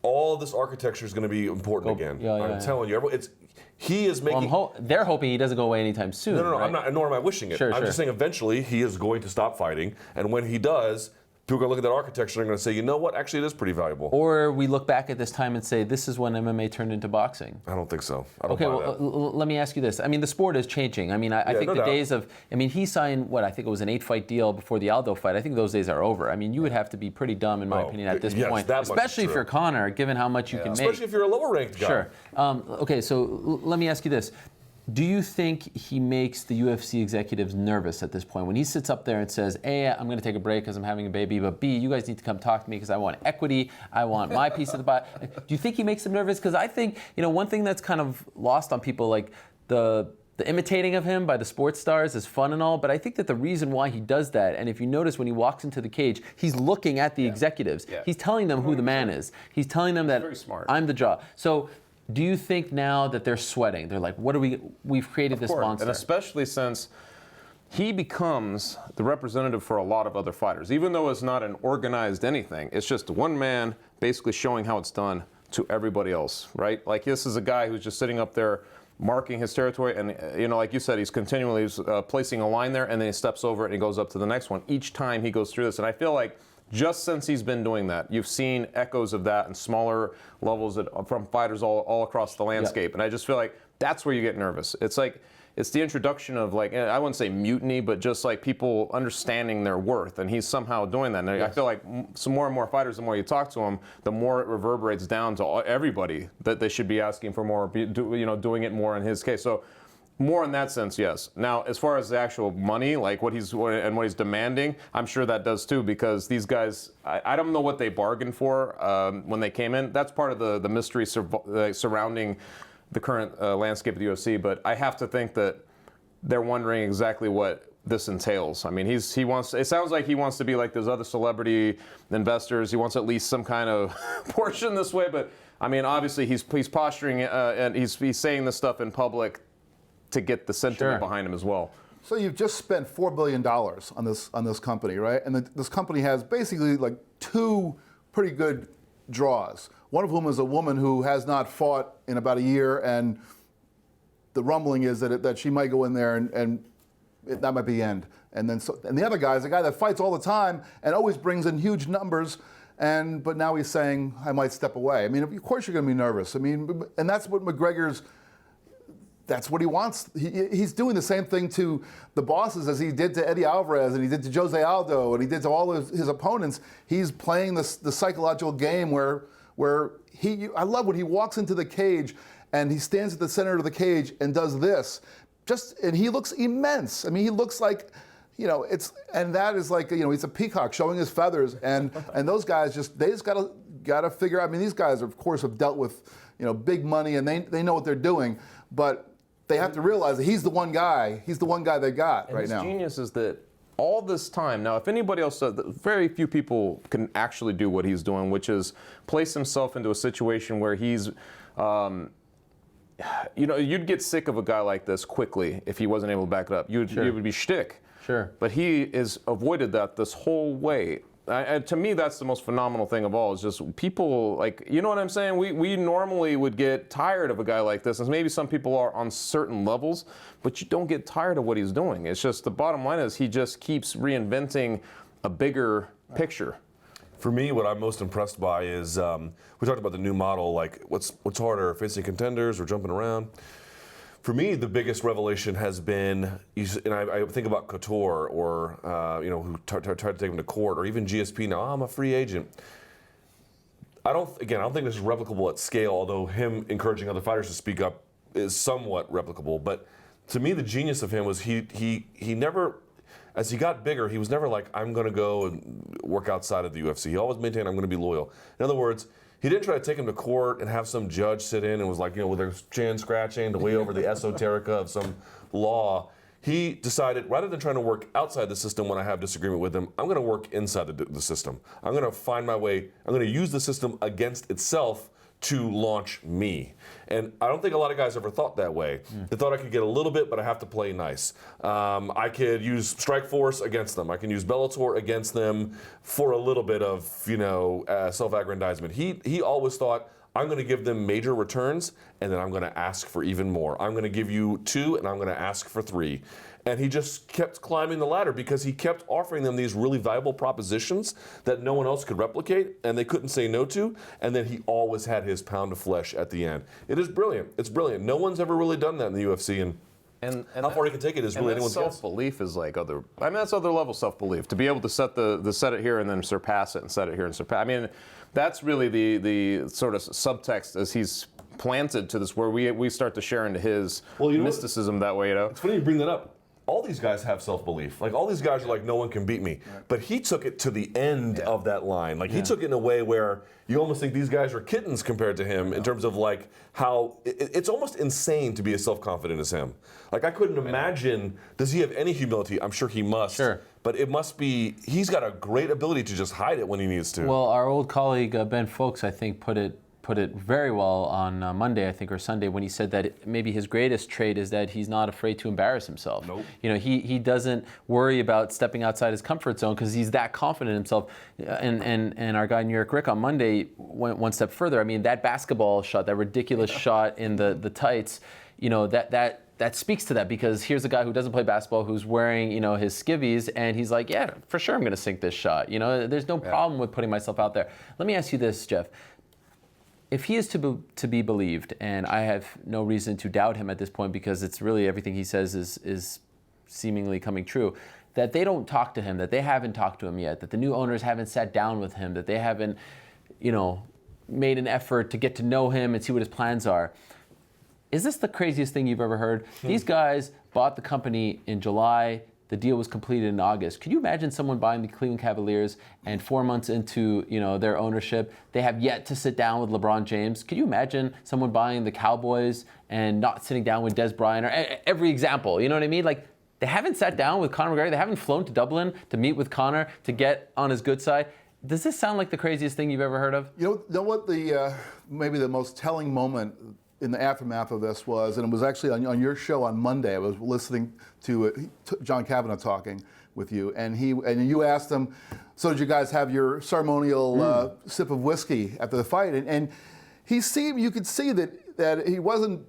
all this architecture is going to be important again. I'm telling you, he is making. Well, they're hoping he doesn't go away anytime soon. No, right? I'm not. Nor am I wishing it. Sure, I'm just saying eventually he is going to stop fighting, and when he does, people are going to look at that architecture and they're going to say, you know what? Actually, it is pretty valuable. Or we look back at this time and say, this is when MMA turned into boxing. I don't think so. I don't buy that. Let me ask you this. I mean, the sport is changing. I mean, I think the days of, he signed, I think it was an 8-fight deal before the Aldo fight. I think those days are over. I mean, you would have to be pretty dumb, in my opinion, at this point. Especially if you're Conor, given how much you can make. Especially if you're a lower-ranked guy. Sure. Okay, so let me ask you this. Do you think he makes the UFC executives nervous at this point? When he sits up there and says, A, I'm going to take a break because I'm having a baby, but B, you guys need to come talk to me because I want equity, I want my piece of the pie. Do you think he makes them nervous? Because I think, one thing that's kind of lost on people, like the imitating of him by the sports stars is fun and all, but I think that the reason why he does that, and if you notice when he walks into the cage, he's looking at the executives. Yeah. He's telling them who the man is. He's telling them that I'm the jaw. So do you think now that they're sweating? They're like, we've created this monster. And especially since he becomes the representative for a lot of other fighters. Even though it's not an organized anything, it's just one man basically showing how it's done to everybody else, right? Like this is a guy who's just sitting up there marking his territory, and like you said, he's continually placing a line there, and then he steps over it and he goes up to the next one each time he goes through this. And I feel like just since he's been doing that, you've seen echoes of that in smaller levels from fighters all across the landscape. And I just feel like that's where you get nervous. It's like, it's the introduction of I wouldn't say mutiny, but just like people understanding their worth. And he's somehow doing that. And I feel like some more and more fighters, the more you talk to them, the more it reverberates down to everybody that they should be asking for more, doing it more in his case. So more in that sense, yes. Now, as far as the actual money, like what he's demanding, I'm sure that does too, because these guys, I don't know what they bargained for when they came in. That's part of the mystery surrounding the current landscape of the UFC. But I have to think that they're wondering exactly what this entails. I mean, he wants. It sounds like he wants to be like those other celebrity investors. He wants at least some kind of portion this way. But I mean, obviously, he's posturing and he's saying this stuff in public to get the sentiment behind him as well. So you've just spent $4 billion on this company, right? And this company has basically like two pretty good draws. One of whom is a woman who has not fought in about a year, and the rumbling is that she might go in there and that might be the end. And the other guy is a guy that fights all the time and always brings in huge numbers. But now he's saying, I might step away. I mean, of course you're going to be nervous. I mean, and that's what McGregor's. That's what he wants. He's doing the same thing to the bosses as he did to Eddie Alvarez and he did to Jose Aldo and he did to all of his opponents. He's playing the psychological game where I love when he walks into the cage and he stands at the center of the cage and does this. And he looks immense. I mean, he looks like, that is like, he's a peacock showing his feathers. And those guys they just gotta figure out. I mean, these guys, of course, have dealt with, big money and they know what they're doing. But they have to realize that he's the one guy. He's the one guy they got right now. And his genius is that all this time, now if anybody else does, very few people can actually do what he's doing, which is place himself into a situation where he's, you'd get sick of a guy like this quickly if he wasn't able to back it up. It would be shtick. Sure. But he has avoided that this whole way. And to me, that's the most phenomenal thing of all, is just people, like, you know what I'm saying? We normally would get tired of a guy like this, and maybe some people are on certain levels, but you don't get tired of what he's doing. It's just the bottom line is he just keeps reinventing a bigger picture. For me, what I'm most impressed by is, we talked about the new model, like what's harder, facing contenders or jumping around? For me, the biggest revelation has been, and I think about Couture or, who tried to take him to court, or even GSP now, I'm a free agent. I don't think this is replicable at scale, although him encouraging other fighters to speak up is somewhat replicable. But to me, the genius of him was he never, as he got bigger, he was never like, I'm going to go and work outside of the UFC. He always maintained, I'm going to be loyal. In other words, he didn't try to take him to court and have some judge sit in and was like, with their chin scratching to way over the esoterica of some law. He decided, rather than trying to work outside the system when I have disagreement with him, I'm going to work inside the system. I'm going to find my way. I'm going to use the system against itself to launch me. And I don't think a lot of guys ever thought that way. They thought I could get a little bit, but I have to play nice. I could use Strikeforce against them. I can use Bellator against them for a little bit of, self-aggrandizement. He always thought, I'm going to give them major returns, and then I'm going to ask for even more. I'm going to give you 2, and I'm going to ask for 3. And he just kept climbing the ladder because he kept offering them these really valuable propositions that no one else could replicate and they couldn't say no to. And then he always had his pound of flesh at the end. It is brilliant. It's brilliant. No one's ever really done that in the UFC. And how far he can take it is really anyone's guess. Self-belief is like that's other level self-belief. To be able to set it here and then surpass it and set it here and surpass. I mean, that's really the sort of subtext as he's planted to this, where we start to share into his mysticism that way. It's funny you bring that up. All these guys have self-belief. Like, all these guys are like, no one can beat me. Right. But he took it to the end of that line. Like, he took it in a way where you almost think these guys are kittens compared to him in terms of, like, how it's almost insane to be as self-confident as him. Like, I couldn't imagine, does he have any humility? I'm sure he must. Sure. But it must be, he's got a great ability to just hide it when he needs to. Well, our old colleague, Ben Folks, I think, put it very well on Monday, I think, or Sunday, when he said that maybe his greatest trait is that he's not afraid to embarrass himself. Nope. He doesn't worry about stepping outside his comfort zone because he's that confident in himself. And our guy New York Rick on Monday went one step further. I mean, that basketball shot, that ridiculous shot in the tights, that speaks to that, because here's a guy who doesn't play basketball, who's wearing, his skivvies, and he's like, yeah, for sure I'm going to sink this shot. There's no problem with putting myself out there. Let me ask you this, Jeff. If he is to be believed, and I have no reason to doubt him at this point because it's really everything he says is seemingly coming true, that they don't talk to him, that they haven't talked to him yet, that the new owners haven't sat down with him, that they haven't, made an effort to get to know him and see what his plans are. Is this the craziest thing you've ever heard? These guys bought the company in July. The deal was completed in August. Could you imagine someone buying the Cleveland Cavaliers and 4 months into their ownership, they have yet to sit down with LeBron James? Could you imagine someone buying the Cowboys and not sitting down with Des Bryant, or every example? You know what I mean? Like, They haven't sat down with Conor McGregor. They haven't flown to Dublin to meet with Conor to get on his good side. Does this sound like the craziest thing you've ever heard of? You know what the maybe the most telling moment in the aftermath of this was, and it was actually on your show on Monday. I was listening to John Kavanagh talking with you, and you asked him, so did you guys have your ceremonial sip of whiskey after the fight? And you could see that he wasn't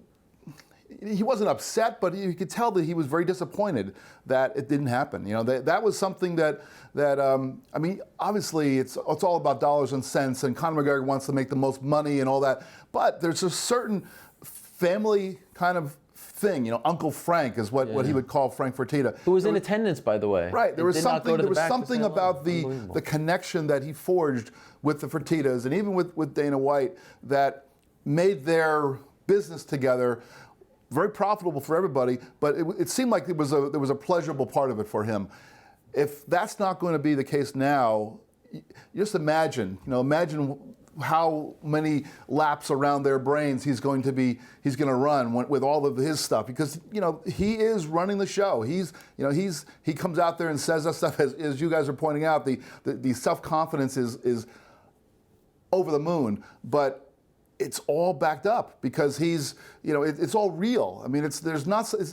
upset, but you could tell that he was very disappointed that it didn't happen. You know, that was something that I mean, obviously it's all about dollars and cents, and Conor McGregor wants to make the most money and all that, but there's a certain family kind of thing. You know, Uncle Frank is what he would call Frank Fertitta. Who was in attendance, by the way. Right. There was something about the connection that he forged with the Fertittas and even with Dana White that made their business together very profitable for everybody, but it seemed like there was a pleasurable part of it for him. If that's not going to be the case now, just imagine how many laps around their brains he's going to run with all of his stuff, because he is running the show. He comes out there and says that stuff, as you guys are pointing out. The self-confidence is over the moon, but it's all backed up because it's all real. I mean,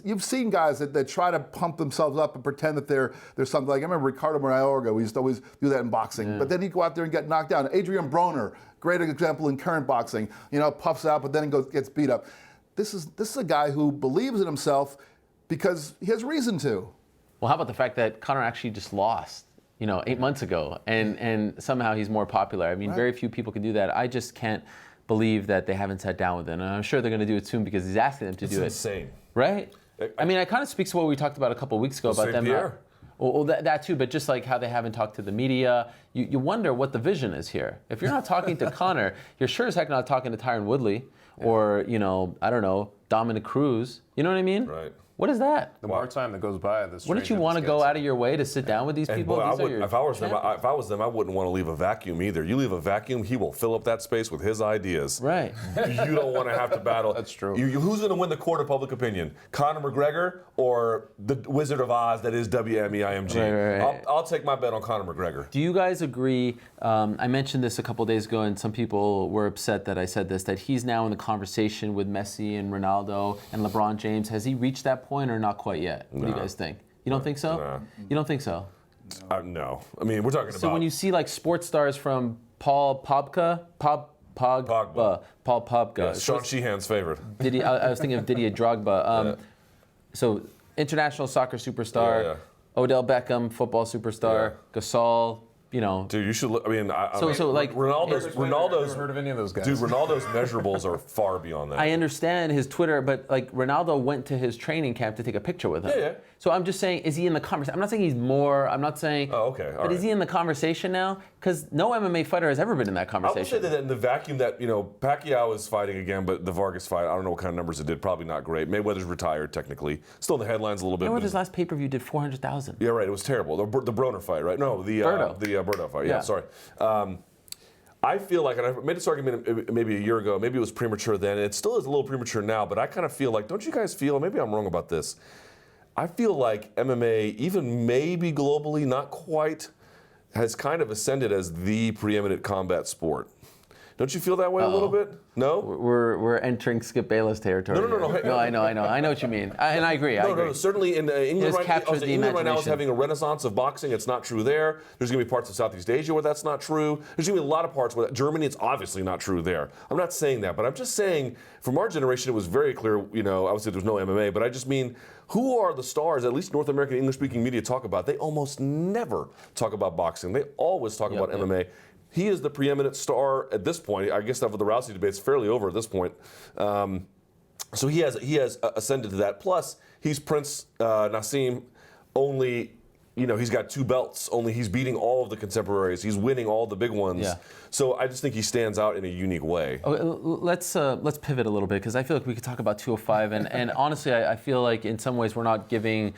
you've seen guys that try to pump themselves up and pretend that they're something. Like I remember Ricardo Mayorga, we used to always do that in boxing, but then he'd go out there and get knocked down. Adrian Broner, great example in current boxing, puffs out, but then gets beat up. This is a guy who believes in himself because he has reason to. Well, how about the fact that Conor actually just lost, 8 months ago, and somehow he's more popular? I mean, right. Very few people can do that. I just can't believe that they haven't sat down with him, and I'm sure they're going to do it soon because he's asking them to do it. It's insane, right? I mean, it kind of speaks to what we talked about a couple of weeks ago about them. Well, that too, but just like how they haven't talked to the media, you wonder what the vision is here. If you're not talking to Conor, you're sure as heck not talking to Tyron Woodley or I don't know, Dominic Cruz. You know what I mean? Right. What is that? The more time that goes by, the Wouldn't you want to go out of your way to sit down with these people? Boy, if I was them, I wouldn't want to leave a vacuum either. You leave a vacuum, he will fill up that space with his ideas. Right. You don't want to have to battle. That's true. Who's going to win the court of public opinion? Conor McGregor or the Wizard of Oz that is WMEIMG? Right. I'll take my bet on Conor McGregor. Do you guys agree? I mentioned this a couple days ago, and some people were upset that I said this, that he's now in the conversation with Messi and Ronaldo and LeBron James. Has he reached that point or not quite yet? What do you guys think? You don't think so? Nah. You don't think so? No. I mean, we're talking about... So when you see like sports stars from Paul Pogba. Yeah, Sean Sheehan's favorite. I was thinking of Didier Drogba. So international soccer superstar, Odell Beckham, football superstar, Gasol. Dude, you should look. I mean, Ronaldo's heard of any of those guys? Dude, Ronaldo's measurables are far beyond that. I understand his Twitter, but like Ronaldo went to his training camp to take a picture with him. Yeah. So I'm just saying, is he in the conversation? I'm not saying he's more. I'm not saying. Oh, okay. But is he in the conversation now? Because no MMA fighter has ever been in that conversation. I would say that in the vacuum that Pacquiao is fighting again, but the Vargas fight, I don't know what kind of numbers it did. Probably not great. Mayweather's retired technically, still in the headlines a little bit. Mayweather's last pay-per-view did 400,000. Yeah, right. It was terrible. The Broner fight, right? No, the Berto fight. Yeah, sorry. I feel like, and I made this argument maybe a year ago, maybe it was premature then, and it still is a little premature now, but I kind of feel like, don't you guys feel, maybe I'm wrong about this, I feel like MMA, even maybe globally, not quite, has kind of ascended as the preeminent combat sport. Don't you feel that way a little bit? No? We're entering Skip Bayless territory. No. No, I know what you mean. And I agree. No, certainly in England England right now is having a renaissance of boxing. It's not true there. There's going to be parts of Southeast Asia where that's not true. There's going to be a lot of parts where Germany, it's obviously not true there. I'm not saying that, but I'm just saying from our generation, it was very clear, obviously there's no MMA, but I just mean, who are the stars, at least North American English-speaking media talk about? They almost never talk about boxing. They always talk about MMA. He is the preeminent star at this point. I guess that for the Rousey debate's fairly over at this point. So he has ascended to that. Plus, he's Prince Nassim. Only, he's got 2 belts. Only he's beating all of the contemporaries. He's winning all the big ones. Yeah. So I just think he stands out in a unique way. Let's pivot a little bit because I feel like we could talk about 205, and honestly, I feel like in some ways we're not giving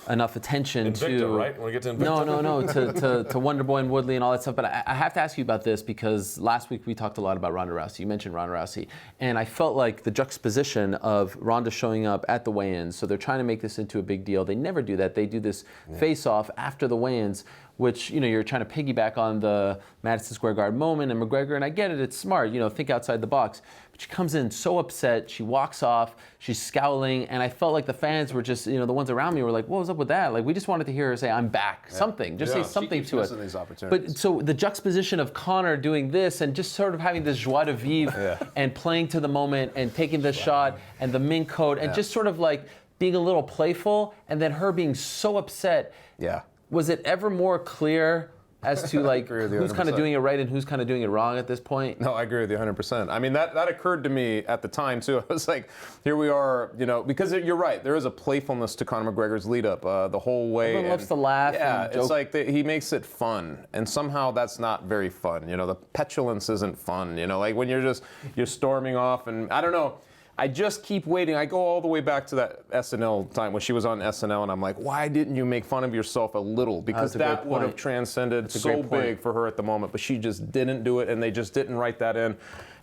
enough attention Invicta, to. right? Want to get to Invicta? No, to Wonder Boy and Woodley and all that stuff. But I have to ask you about this because last week we talked a lot about Ronda Rousey. You mentioned Ronda Rousey, and I felt like the juxtaposition of Ronda showing up at the weigh-ins. So they're trying to make this into a big deal. They never do that. They do this face-off after the weigh-ins, which, you're trying to piggyback on the Madison Square Garden moment and McGregor, and I get it, it's smart, think outside the box. But she comes in so upset, she walks off, she's scowling, and I felt like the fans were just, the ones around me were like, what was up with that? Like, we just wanted to hear her say, I'm back, something, just say something to us. These opportunities. But so the juxtaposition of Conor doing this and just sort of having this joie de vivre and playing to the moment and taking the shot and the mink coat and just sort of like being a little playful, and then her being so upset. Yeah. Was it ever more clear as to like who's kind of doing it right and who's kind of doing it wrong at this point? No, I agree with you 100%. I mean, that occurred to me at the time too. I was like, here we are, because you're right. There is a playfulness to Conor McGregor's lead up the whole way. Everyone loves to laugh. Yeah, and it's joke. like he makes it fun, and somehow that's not very fun. The petulance isn't fun. Like when you're storming off, and I don't know. I just keep waiting. I go all the way back to that SNL time when she was on SNL, and I'm like, why didn't you make fun of yourself a little? Because that would have transcended so big for her at the moment, but she just didn't do it, and they just didn't write that in.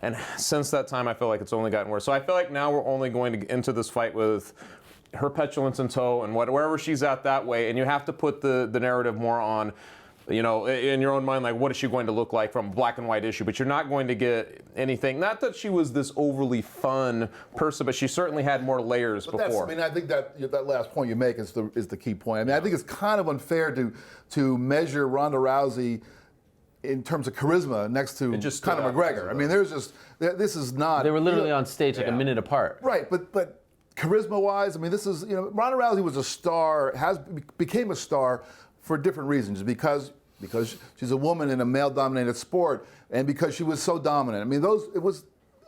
And since that time, I feel like it's only gotten worse. So I feel like now we're only going to get into this fight with her petulance in tow and wherever she's at that way, and you have to put the narrative more on, in your own mind, like, what is she going to look like from a black and white issue? But you're not going to get anything. Not that she was this overly fun person, but she certainly had more layers before. I think that last point you make is the key point. I think it's kind of unfair to measure Ronda Rousey in terms of charisma next to Conor McGregor. This is not. They were literally on stage like a minute apart. Right, but charisma-wise, this is, Ronda Rousey was a star, became a star for different reasons, because she's a woman in a male-dominated sport, and because she was so dominant.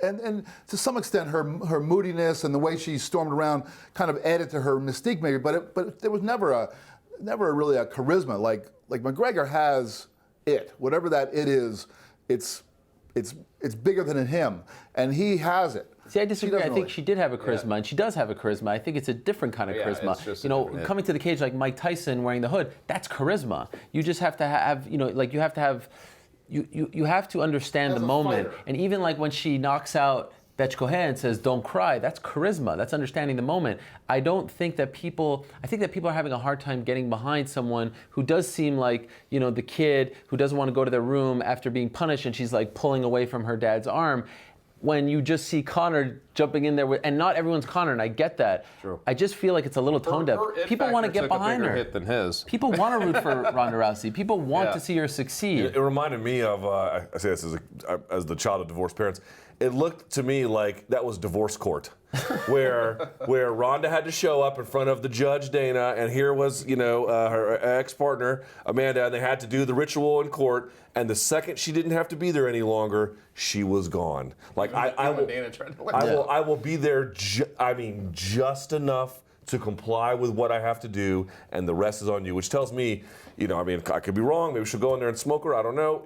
And to some extent, her moodiness and the way she stormed around kind of added to her mystique, maybe. But there was never really a charisma like McGregor has it. Whatever that it is, it's bigger than in him, and he has it. See, I disagree. I think she did have a charisma, and she does have a charisma. I think it's a different kind of charisma. Coming to the cage like Mike Tyson wearing the hood, that's charisma. You just have to have, you have to have, you have to understand the moment. And even like when she knocks out Betch Cohen and says, "Don't cry," that's charisma. That's understanding the moment. I think that people are having a hard time getting behind someone who does seem like, the kid who doesn't want to go to their room after being punished, and she's like pulling away from her dad's arm. When you just see Conor jumping in there and not everyone's Conor, and I get that. True. I just feel like it's a little tone deaf. People want to get behind her. Hit than his. People want to root for Ronda Rousey. People want to see her succeed. It reminded me of, I say this as the child of divorced parents, it looked to me like that was divorce court. where Ronda had to show up in front of the judge Dana, and here was her ex-partner Amanda, and they had to do the ritual in court. And the second she didn't have to be there any longer, she was gone. Like I will be there. Just enough to comply with what I have to do, and the rest is on you. Which tells me, I could be wrong. Maybe we should go in there and smoke her. I don't know.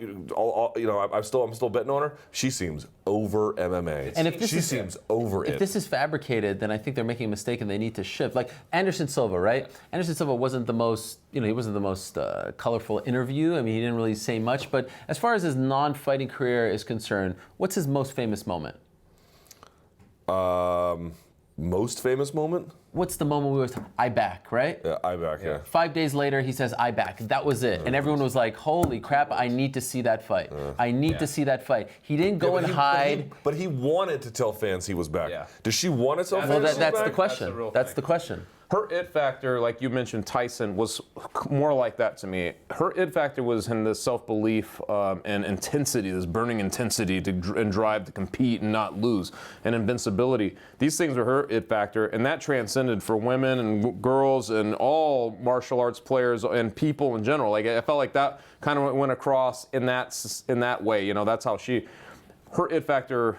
I'm still betting on her. She seems over MMA. And if she seems over it. If this is fabricated, then I think they're making a mistake and they need to shift. Like Anderson Silva, right? Anderson Silva wasn't the most, he wasn't the most colorful interview. He didn't really say much. But as far as his non-fighting career is concerned, what's his most famous moment? Most famous moment? What's the moment we was I back, right? Yeah, I back, yeah. 5 days later, he says, I back. That was it. And everyone was like, holy crap, I need to see that fight. I need to see that fight. He didn't go and hide. But he wanted to tell fans he was back. Yeah. Does she want to tell fans Well, she's that's back? the question. That's the question. Her it factor, like you mentioned, Tyson, was more like that to me. Her it factor was in the self-belief and intensity, this burning intensity and drive to compete and not lose, and invincibility. These things were her it factor, and that transcended for women and girls and all martial arts players and people in general. Like I felt like that kind of went across in that way. That's how her it factor.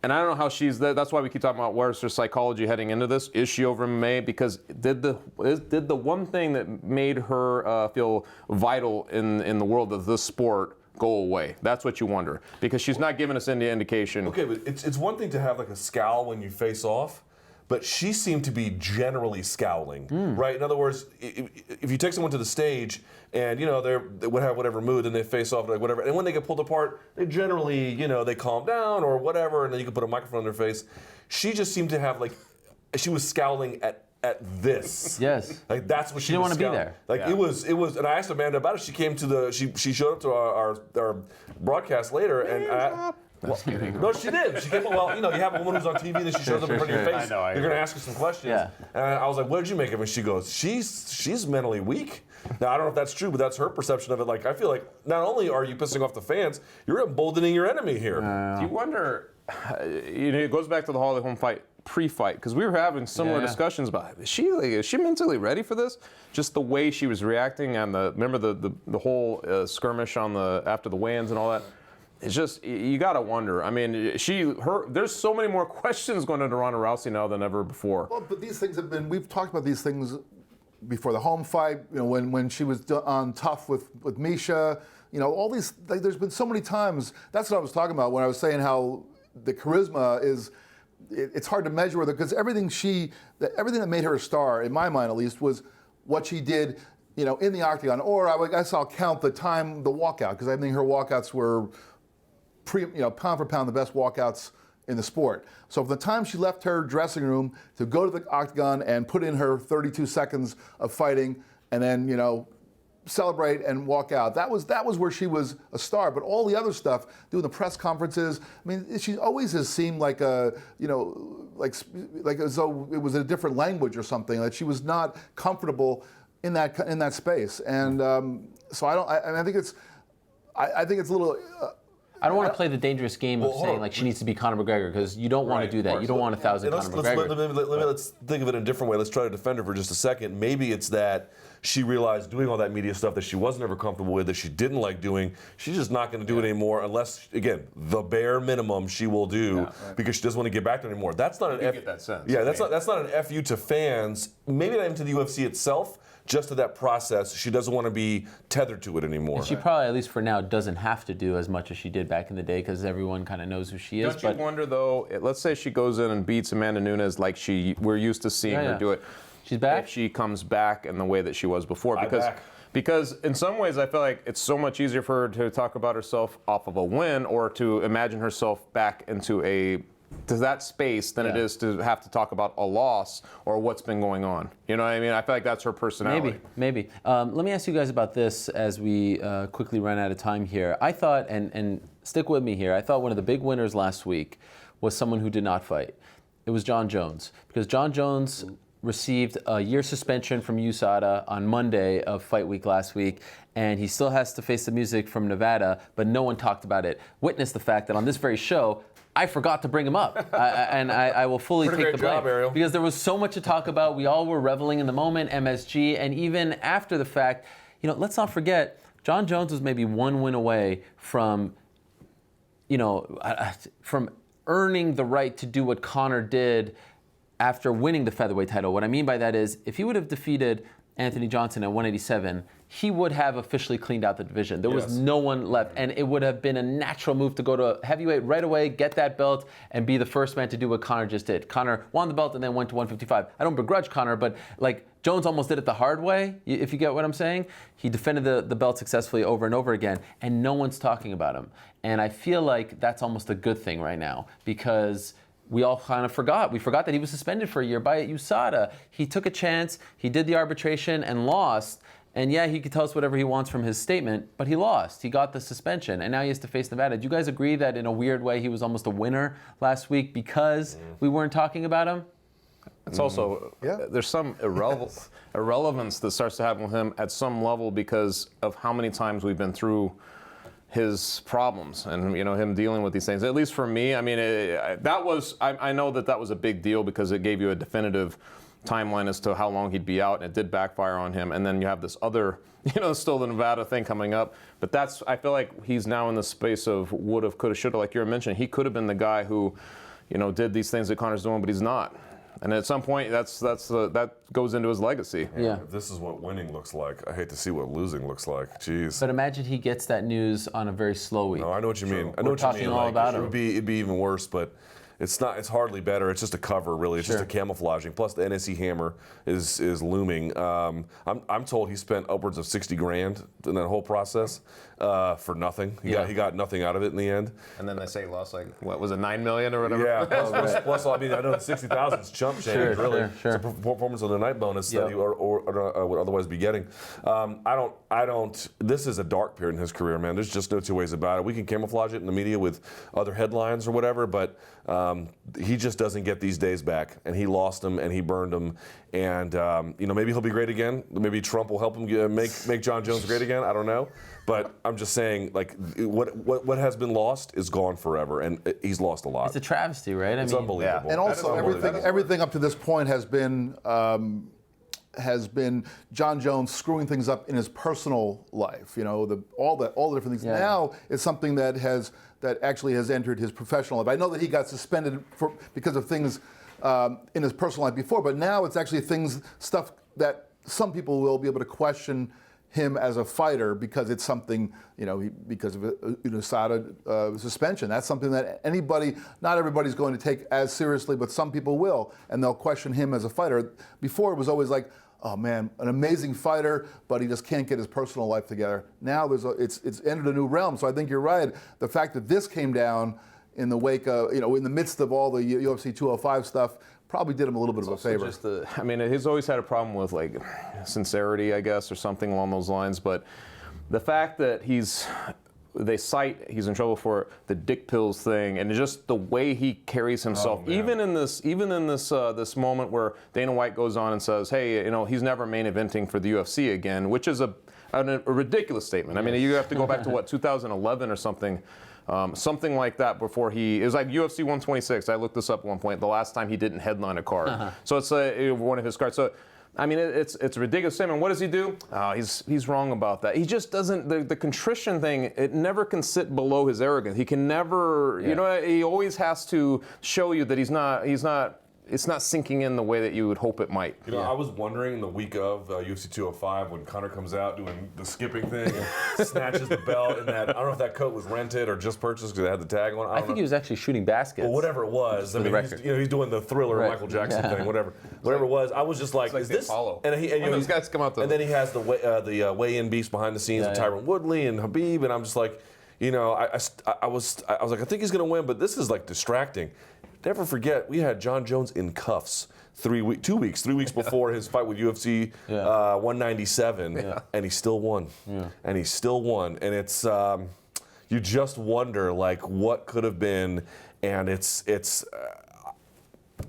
And I don't know how that's why we keep talking about where's her psychology heading into this. Is she over MMA? Because did the one thing that made her feel vital in the world of this sport go away? That's what you wonder. Because she's not giving us any indication. Okay, but it's one thing to have like a scowl when you face off, but she seemed to be generally scowling, right? In other words, if you take someone to the stage and they would have whatever mood, and they face off like whatever, and when they get pulled apart, they generally they calm down or whatever, and then you can put a microphone on their face. She just seemed to have she was scowling at this. Yes. Like that's what she didn't was want to be scowling. there. Like it was, and I asked Amanda about it. She came to she showed up to our broadcast later, and no, she did. She came. Well, you have a woman who's on TV, then she shows up in front of your face. You're going to ask her some questions. Yeah. And I was like, "What did you make of it?" She goes, "She's mentally weak." Now I don't know if that's true, but that's her perception of it. Like I feel like not only are you pissing off the fans, you're emboldening your enemy here. Do you wonder? It goes back to the Holly Holm fight pre-fight, because we were having similar discussions about is she mentally ready for this? Just the way she was reacting, and remember the whole skirmish after the weigh-ins and all that. It's just, you got to wonder. I mean, there's so many more questions going into Ronda Rousey now than ever before. Well, but these things we've talked about these things before the Holm fight, when she was on Tough with Misha, all these, there's been so many times. That's what I was talking about when I was saying how the charisma is, it's hard to measure with her, because everything that made her a star, in my mind at least, was what she did, in the octagon. Or I guess I'll count the walkout, because I think her walkouts were pound for pound the best walkouts in the sport. So from the time she left her dressing room to go to the octagon and put in her 32 seconds of fighting, and then celebrate and walk out, that was where she was a star. But all the other stuff, doing the press conferences, I mean, she always has seemed like like as though it was a different language or something. Like she was not comfortable in that space. And so I think it's a little. I don't want to play the dangerous game of saying like she needs to be Conor McGregor, because you don't want to do that. You don't want 1,000 Conor McGregor. Let's think of it in a different way. Let's try to defend her for just a second. Maybe it's that she realized doing all that media stuff that she wasn't ever comfortable with, that she didn't like doing, she's just not going to do it anymore unless, again, the bare minimum she will do because she doesn't want to get back to it anymore. That's not an get that sense. Yeah, that's not an FU to fans. Maybe not even to the UFC itself. Just to that process, she doesn't want to be tethered to it anymore. And she probably, at least for now, doesn't have to do as much as she did back in the day, because everyone kind of knows who she is. Don't you wonder, though, let's say she goes in and beats Amanda Nunes like we're used to seeing her do it. She's back? If she comes back in the way that she was before. Because in some ways, I feel like it's so much easier for her to talk about herself off of a win, or to imagine herself back into that space than it is to have to talk about a loss or what's been going on. You know what I mean? I feel like that's her personality. Maybe. Let me ask you guys about this as we quickly run out of time here. I thought, and stick with me here, I thought one of the big winners last week was someone who did not fight. It was John Jones. Because John Jones received a year suspension from USADA on Monday of fight week last week, and he still has to face the music from Nevada, but no one talked about it. Witness the fact that on this very show, I forgot to bring him up, and I will fully take the blame. Ariel. Because there was so much to talk about. We all were reveling in the moment, MSG, and even after the fact, let's not forget, John Jones was maybe one win away from, from earning the right to do what Conor did after winning the featherweight title. What I mean by that is, if he would have defeated Anthony Johnson at 187, he would have officially cleaned out the division. There was no one left, and it would have been a natural move to go to heavyweight right away, get that belt, and be the first man to do what Conor just did. Conor won the belt and then went to 155. I don't begrudge Conor, but Jones almost did it the hard way, if you get what I'm saying. He defended the belt successfully over and over again, and no one's talking about him. And I feel like that's almost a good thing right now, because we all kind of forgot. We forgot that he was suspended for a year by USADA. He took a chance, he did the arbitration and lost. And he could tell us whatever he wants from his statement, but he lost. He got the suspension, and now he has to face Nevada. Do you guys agree that in a weird way he was almost a winner last week because we weren't talking about him? It's also, there's some irrelevance that starts to happen with him at some level because of how many times we've been through his problems and him dealing with these things. At least for me, I mean, I know that was a big deal because it gave you a definitive timeline as to how long he'd be out, and it did backfire on him. And then you have this other, still the Nevada thing coming up. But I feel like he's now in the space of would've, could've, should've, like you were mentioning. He could have been the guy who, did these things that Conor's doing, but he's not. And at some point, that goes into his legacy. Yeah. If this is what winning looks like, I hate to see what losing looks like. Jeez. But imagine he gets that news on a very slow week. No, I know what you mean. I We're know what you talking mean. all about him. It'd be even worse, but It's not. It's hardly better. It's just a cover, really. It's just a camouflaging. Plus, the NSE hammer is looming. I'm told he spent upwards of $60,000 in that whole process for nothing. He got nothing out of it in the end. And then they say he lost like what was it, $9 million or whatever? Yeah. Plus, I mean, I know 60,000 is chump change. Really, sure. It's a performance of the night bonus that you would otherwise be getting. I don't. This is a dark period in his career, man. There's just no two ways about it. We can camouflage it in the media with other headlines or whatever, but he just doesn't get these days back. And he lost them, and he burned them. And maybe he'll be great again. Maybe Trump will help him make John Jones great again. I don't know. But I'm just saying, like, what has been lost is gone forever, and he's lost a lot. It's a travesty, right? It's unbelievable. And also, everything up to this point has been John Jones screwing things up in his personal life. All the different things. Yeah. Now it's something that actually has entered his professional life. I know that he got suspended because of things in his personal life before, but now it's actually stuff that some people will be able to question him as a fighter because it's something, because of a USADA suspension. That's something that not everybody's going to take as seriously, but some people will, and they'll question him as a fighter. Before it was always like, oh man, an amazing fighter, but he just can't get his personal life together. Now it's entered a new realm. So I think you're right. The fact that this came down in the wake of, in the midst of all the UFC 205 stuff, probably did him a little bit of a favor. He's always had a problem with like sincerity, I guess, or something along those lines. But the fact that he's in trouble for the dick pills thing, and just the way he carries himself, even in this moment where Dana White goes on and says, hey, he's never main eventing for the UFC again, which is a ridiculous statement. I mean, you have to go back to 2011 or something. Something like that before it was like UFC 126. I looked this up at one point. The last time he didn't headline a card. So it's one of his cards. So, I mean, it's a ridiculous statement. What does he do? He's wrong about that. He just doesn't, the contrition thing, it never can sit below his arrogance. He can never, he always has to show you that it's not sinking in the way that you would hope it might. I was wondering in the week of UFC 205 when Conor comes out doing the skipping thing and snatches the belt and I don't know if that coat was rented or just purchased because it had the tag on. I think he was actually shooting baskets. Well, whatever it was. I mean, he's doing the Thriller Michael Jackson thing, whatever it was. I was just like, is this? Apollo. And these guys come out. And then he has the weigh-in beast behind the scenes with Tyron Woodley and Habib, and I'm just like, I was like, I think he's going to win, but this is like distracting. Never forget, we had John Jones in cuffs 3 weeks before his fight with UFC 197, and he still won. And he still won. And it's you just wonder like what could have been, and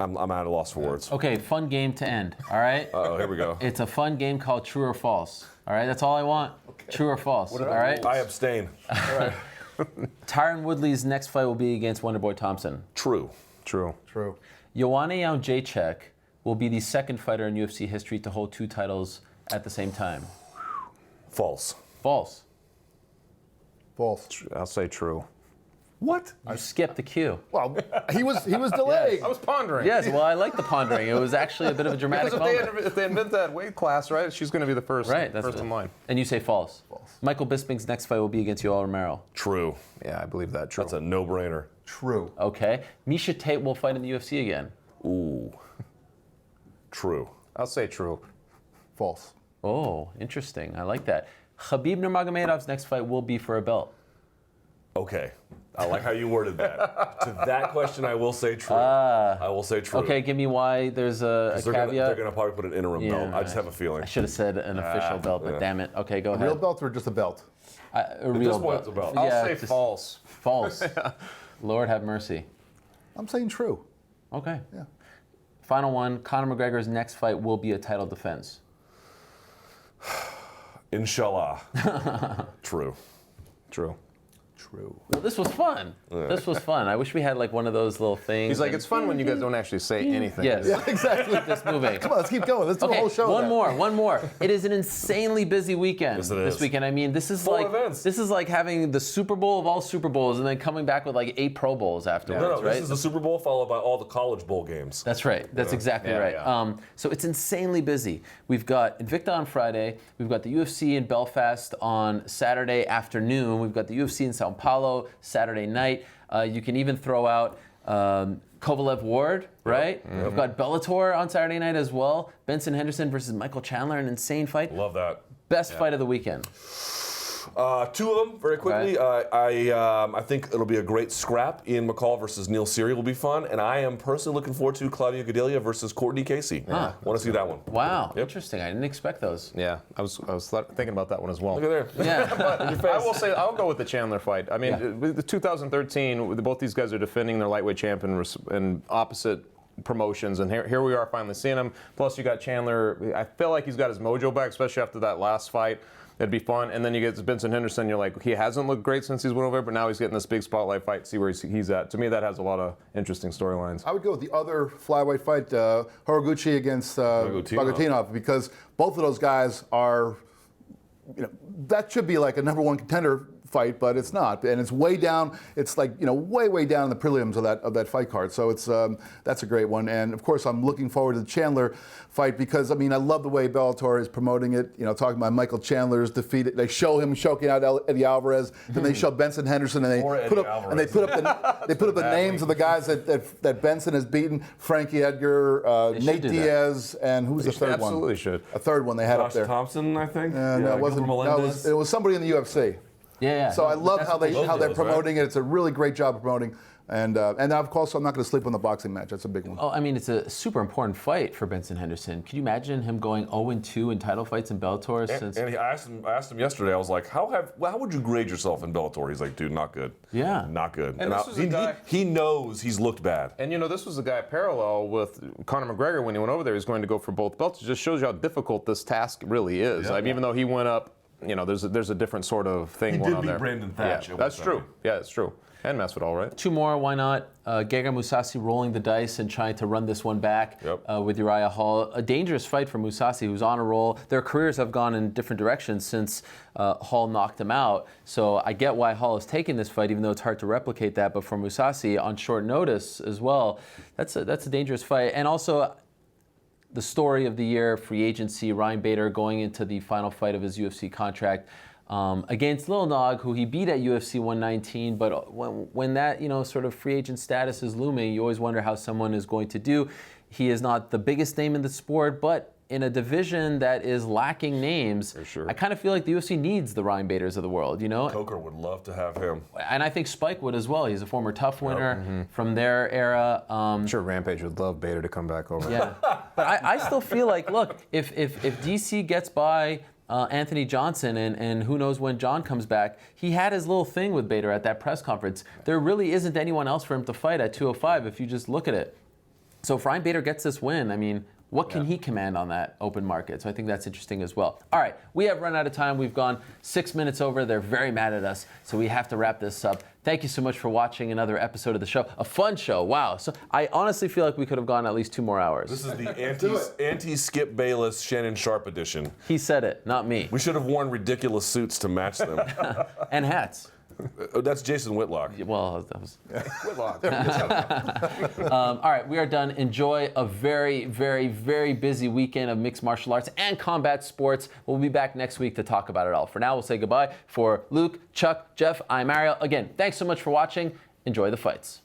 I'm at a loss for words. Okay, fun game to end. All right. Oh, here we go. It's a fun game called True or False. All right, that's all I want. Okay. True or false. All right. I abstain. All right. Tyron Woodley's next fight will be against Wonderboy Thompson. True. Joanna Jędrzejczyk will be the second fighter in UFC history to hold 2 titles at the same time. False. False. I'll say true. What? You skipped the cue. Well, he was delayed. I was pondering. Yes, well, I like the pondering. It was actually a bit of a dramatic moment. If they invent that weight class, right, she's going to be the first, first in line. And you say false. Michael Bisping's next fight will be against Yoel Romero. True. Yeah, I believe that. True. That's a no-brainer. True. Okay. Misha Tate will fight in the UFC again. Ooh. True. I'll say true. False. Oh, interesting. I like that. Khabib Nurmagomedov's next fight will be for a belt. Okay. I like how you worded that. To that question, I will say true. I will say true. Okay, give me why there's a caveat. They're going to probably put an interim belt. I just have a feeling. I should have said an official belt, but damn it. Okay, go ahead. A real belt or just a belt? A real belt. It's a belt. I'll say false. False. Lord have mercy. I'm saying true. Okay. Yeah. Final one. Conor McGregor's next fight will be a title defense. Inshallah. True. Well, this was fun. This was fun. I wish we had like one of those little things. He's like, it's fun when you guys don't actually say anything. Yes. Yeah, exactly. Keep this moving. Come on, let's keep going. Let's do a whole show. One more. It is an insanely busy weekend. Yes, it this is. weekend. I mean, this is 4 like events. This is like having the Super Bowl of all Super Bowls and then coming back with like 8 Pro Bowls afterwards, No, right? this is the Super Bowl followed by all the college bowl games. That's right. That's exactly right. Yeah. So it's insanely busy. We've got Invicta on Friday. We've got the UFC in Belfast on Saturday afternoon. We've got the UFC in Sao Paulo Saturday night. You can even throw out Kovalev Ward, right? We've got Bellator on Saturday night as well. Benson Henderson versus Michael Chandler, an insane fight. Love that. Best fight of the weekend. Two of them, very quickly. I think it'll be a great scrap. Ian McCall versus Neil Seary will be fun. And I am personally looking forward to Claudia Gadelha versus Courtney Casey. Want to see that one. Wow, interesting. I didn't expect those. Yeah, I was thinking about that one as well. Look at there. Yeah. But I will say, I'll go with the Chandler fight. I mean, with the 2013, both these guys are defending their lightweight champion in opposite promotions, and here we are finally seeing him. Plus, you got Chandler. I feel like he's got his mojo back, especially after that last fight. It'd be fun. And then you get Benson Henderson. You're like, he hasn't looked great since he's went over, but now he's getting this big spotlight fight. See where he's at. To me, that has a lot of interesting storylines. I would go with the other flyweight fight, Horiguchi against Bagotinov, because both of those guys are, that should be like a number one contender fight, but it's not, and it's way down. It's like way down in the prelims of that fight card. So it's that's a great one, and of course I'm looking forward to the Chandler fight because I love the way Bellator is promoting it. Talking about Michael Chandler's defeat, they show him choking out Eddie Alvarez, then they show Benson Henderson, and they put up the names of the guys that Benson has beaten: Frankie Edgar, Nate Diaz, and who's the third one? Absolutely should. A third one they had Josh up there. Thompson, I think. No, it wasn't. It was somebody in the UFC. Yeah. So I love how they're promoting right? it. It's a really great job of promoting. And of course, I'm not going to sleep on the boxing match. That's a big one. Oh, it's a super important fight for Benson Henderson. Could you imagine him going 0-2 in title fights in Bellator? And I asked him yesterday. I was like, how would you grade yourself in Bellator? He's like, dude, not good. Yeah, not good. And this was a guy, he knows he's looked bad. And this was a guy parallel with Conor McGregor when he went over there. He's going to go for both belts. It just shows you how difficult this task really is. Even though he went up, there's a different sort of thing going on there. He did beat Brandon Thatch. Yeah, that's true. Yeah, it's true. And Masvidal, right? Two more, why not? Gegard Mousasi rolling the dice and trying to run this one back with Uriah Hall. A dangerous fight for Mousasi, who's on a roll. Their careers have gone in different directions since Hall knocked him out. So I get why Hall is taking this fight, even though it's hard to replicate that. But for Mousasi, on short notice as well, that's a dangerous fight. And also, the story of the year, free agency, Ryan Bader going into the final fight of his UFC contract. Against Lil Nog, who he beat at UFC 119, but when that sort of free agent status is looming, you always wonder how someone is going to do. He is not the biggest name in the sport, but in a division that is lacking names, for sure. I kind of feel like the UFC needs the Ryan Baders of the world, Coker would love to have him. And I think Spike would as well. He's a former Tough winner from their era. I'm sure Rampage would love Bader to come back over. Yeah, but I still feel like, look, if DC gets by Anthony Johnson, and who knows when John comes back. He had his little thing with Bader at that press conference. There really isn't anyone else for him to fight at 205 if you just look at it. So if Ryan Bader gets this win, what can he command on that open market? So I think that's interesting as well. All right, we have run out of time. We've gone 6 minutes over. They're very mad at us, so we have to wrap this up. Thank you so much for watching another episode of the show. A fun show, wow. So I honestly feel like we could have gone at least 2 more hours. This is the anti-Skip Bayless Shannon Sharp edition. He said it, not me. We should have worn ridiculous suits to match them. And hats. That's Jason Whitlock. Well, that was... Whitlock. All right, we are done. Enjoy a very, very, very busy weekend of mixed martial arts and combat sports. We'll be back next week to talk about it all. For now, we'll say goodbye. For Luke, Chuck, Jeff, I'm Mario. Again, thanks so much for watching. Enjoy the fights.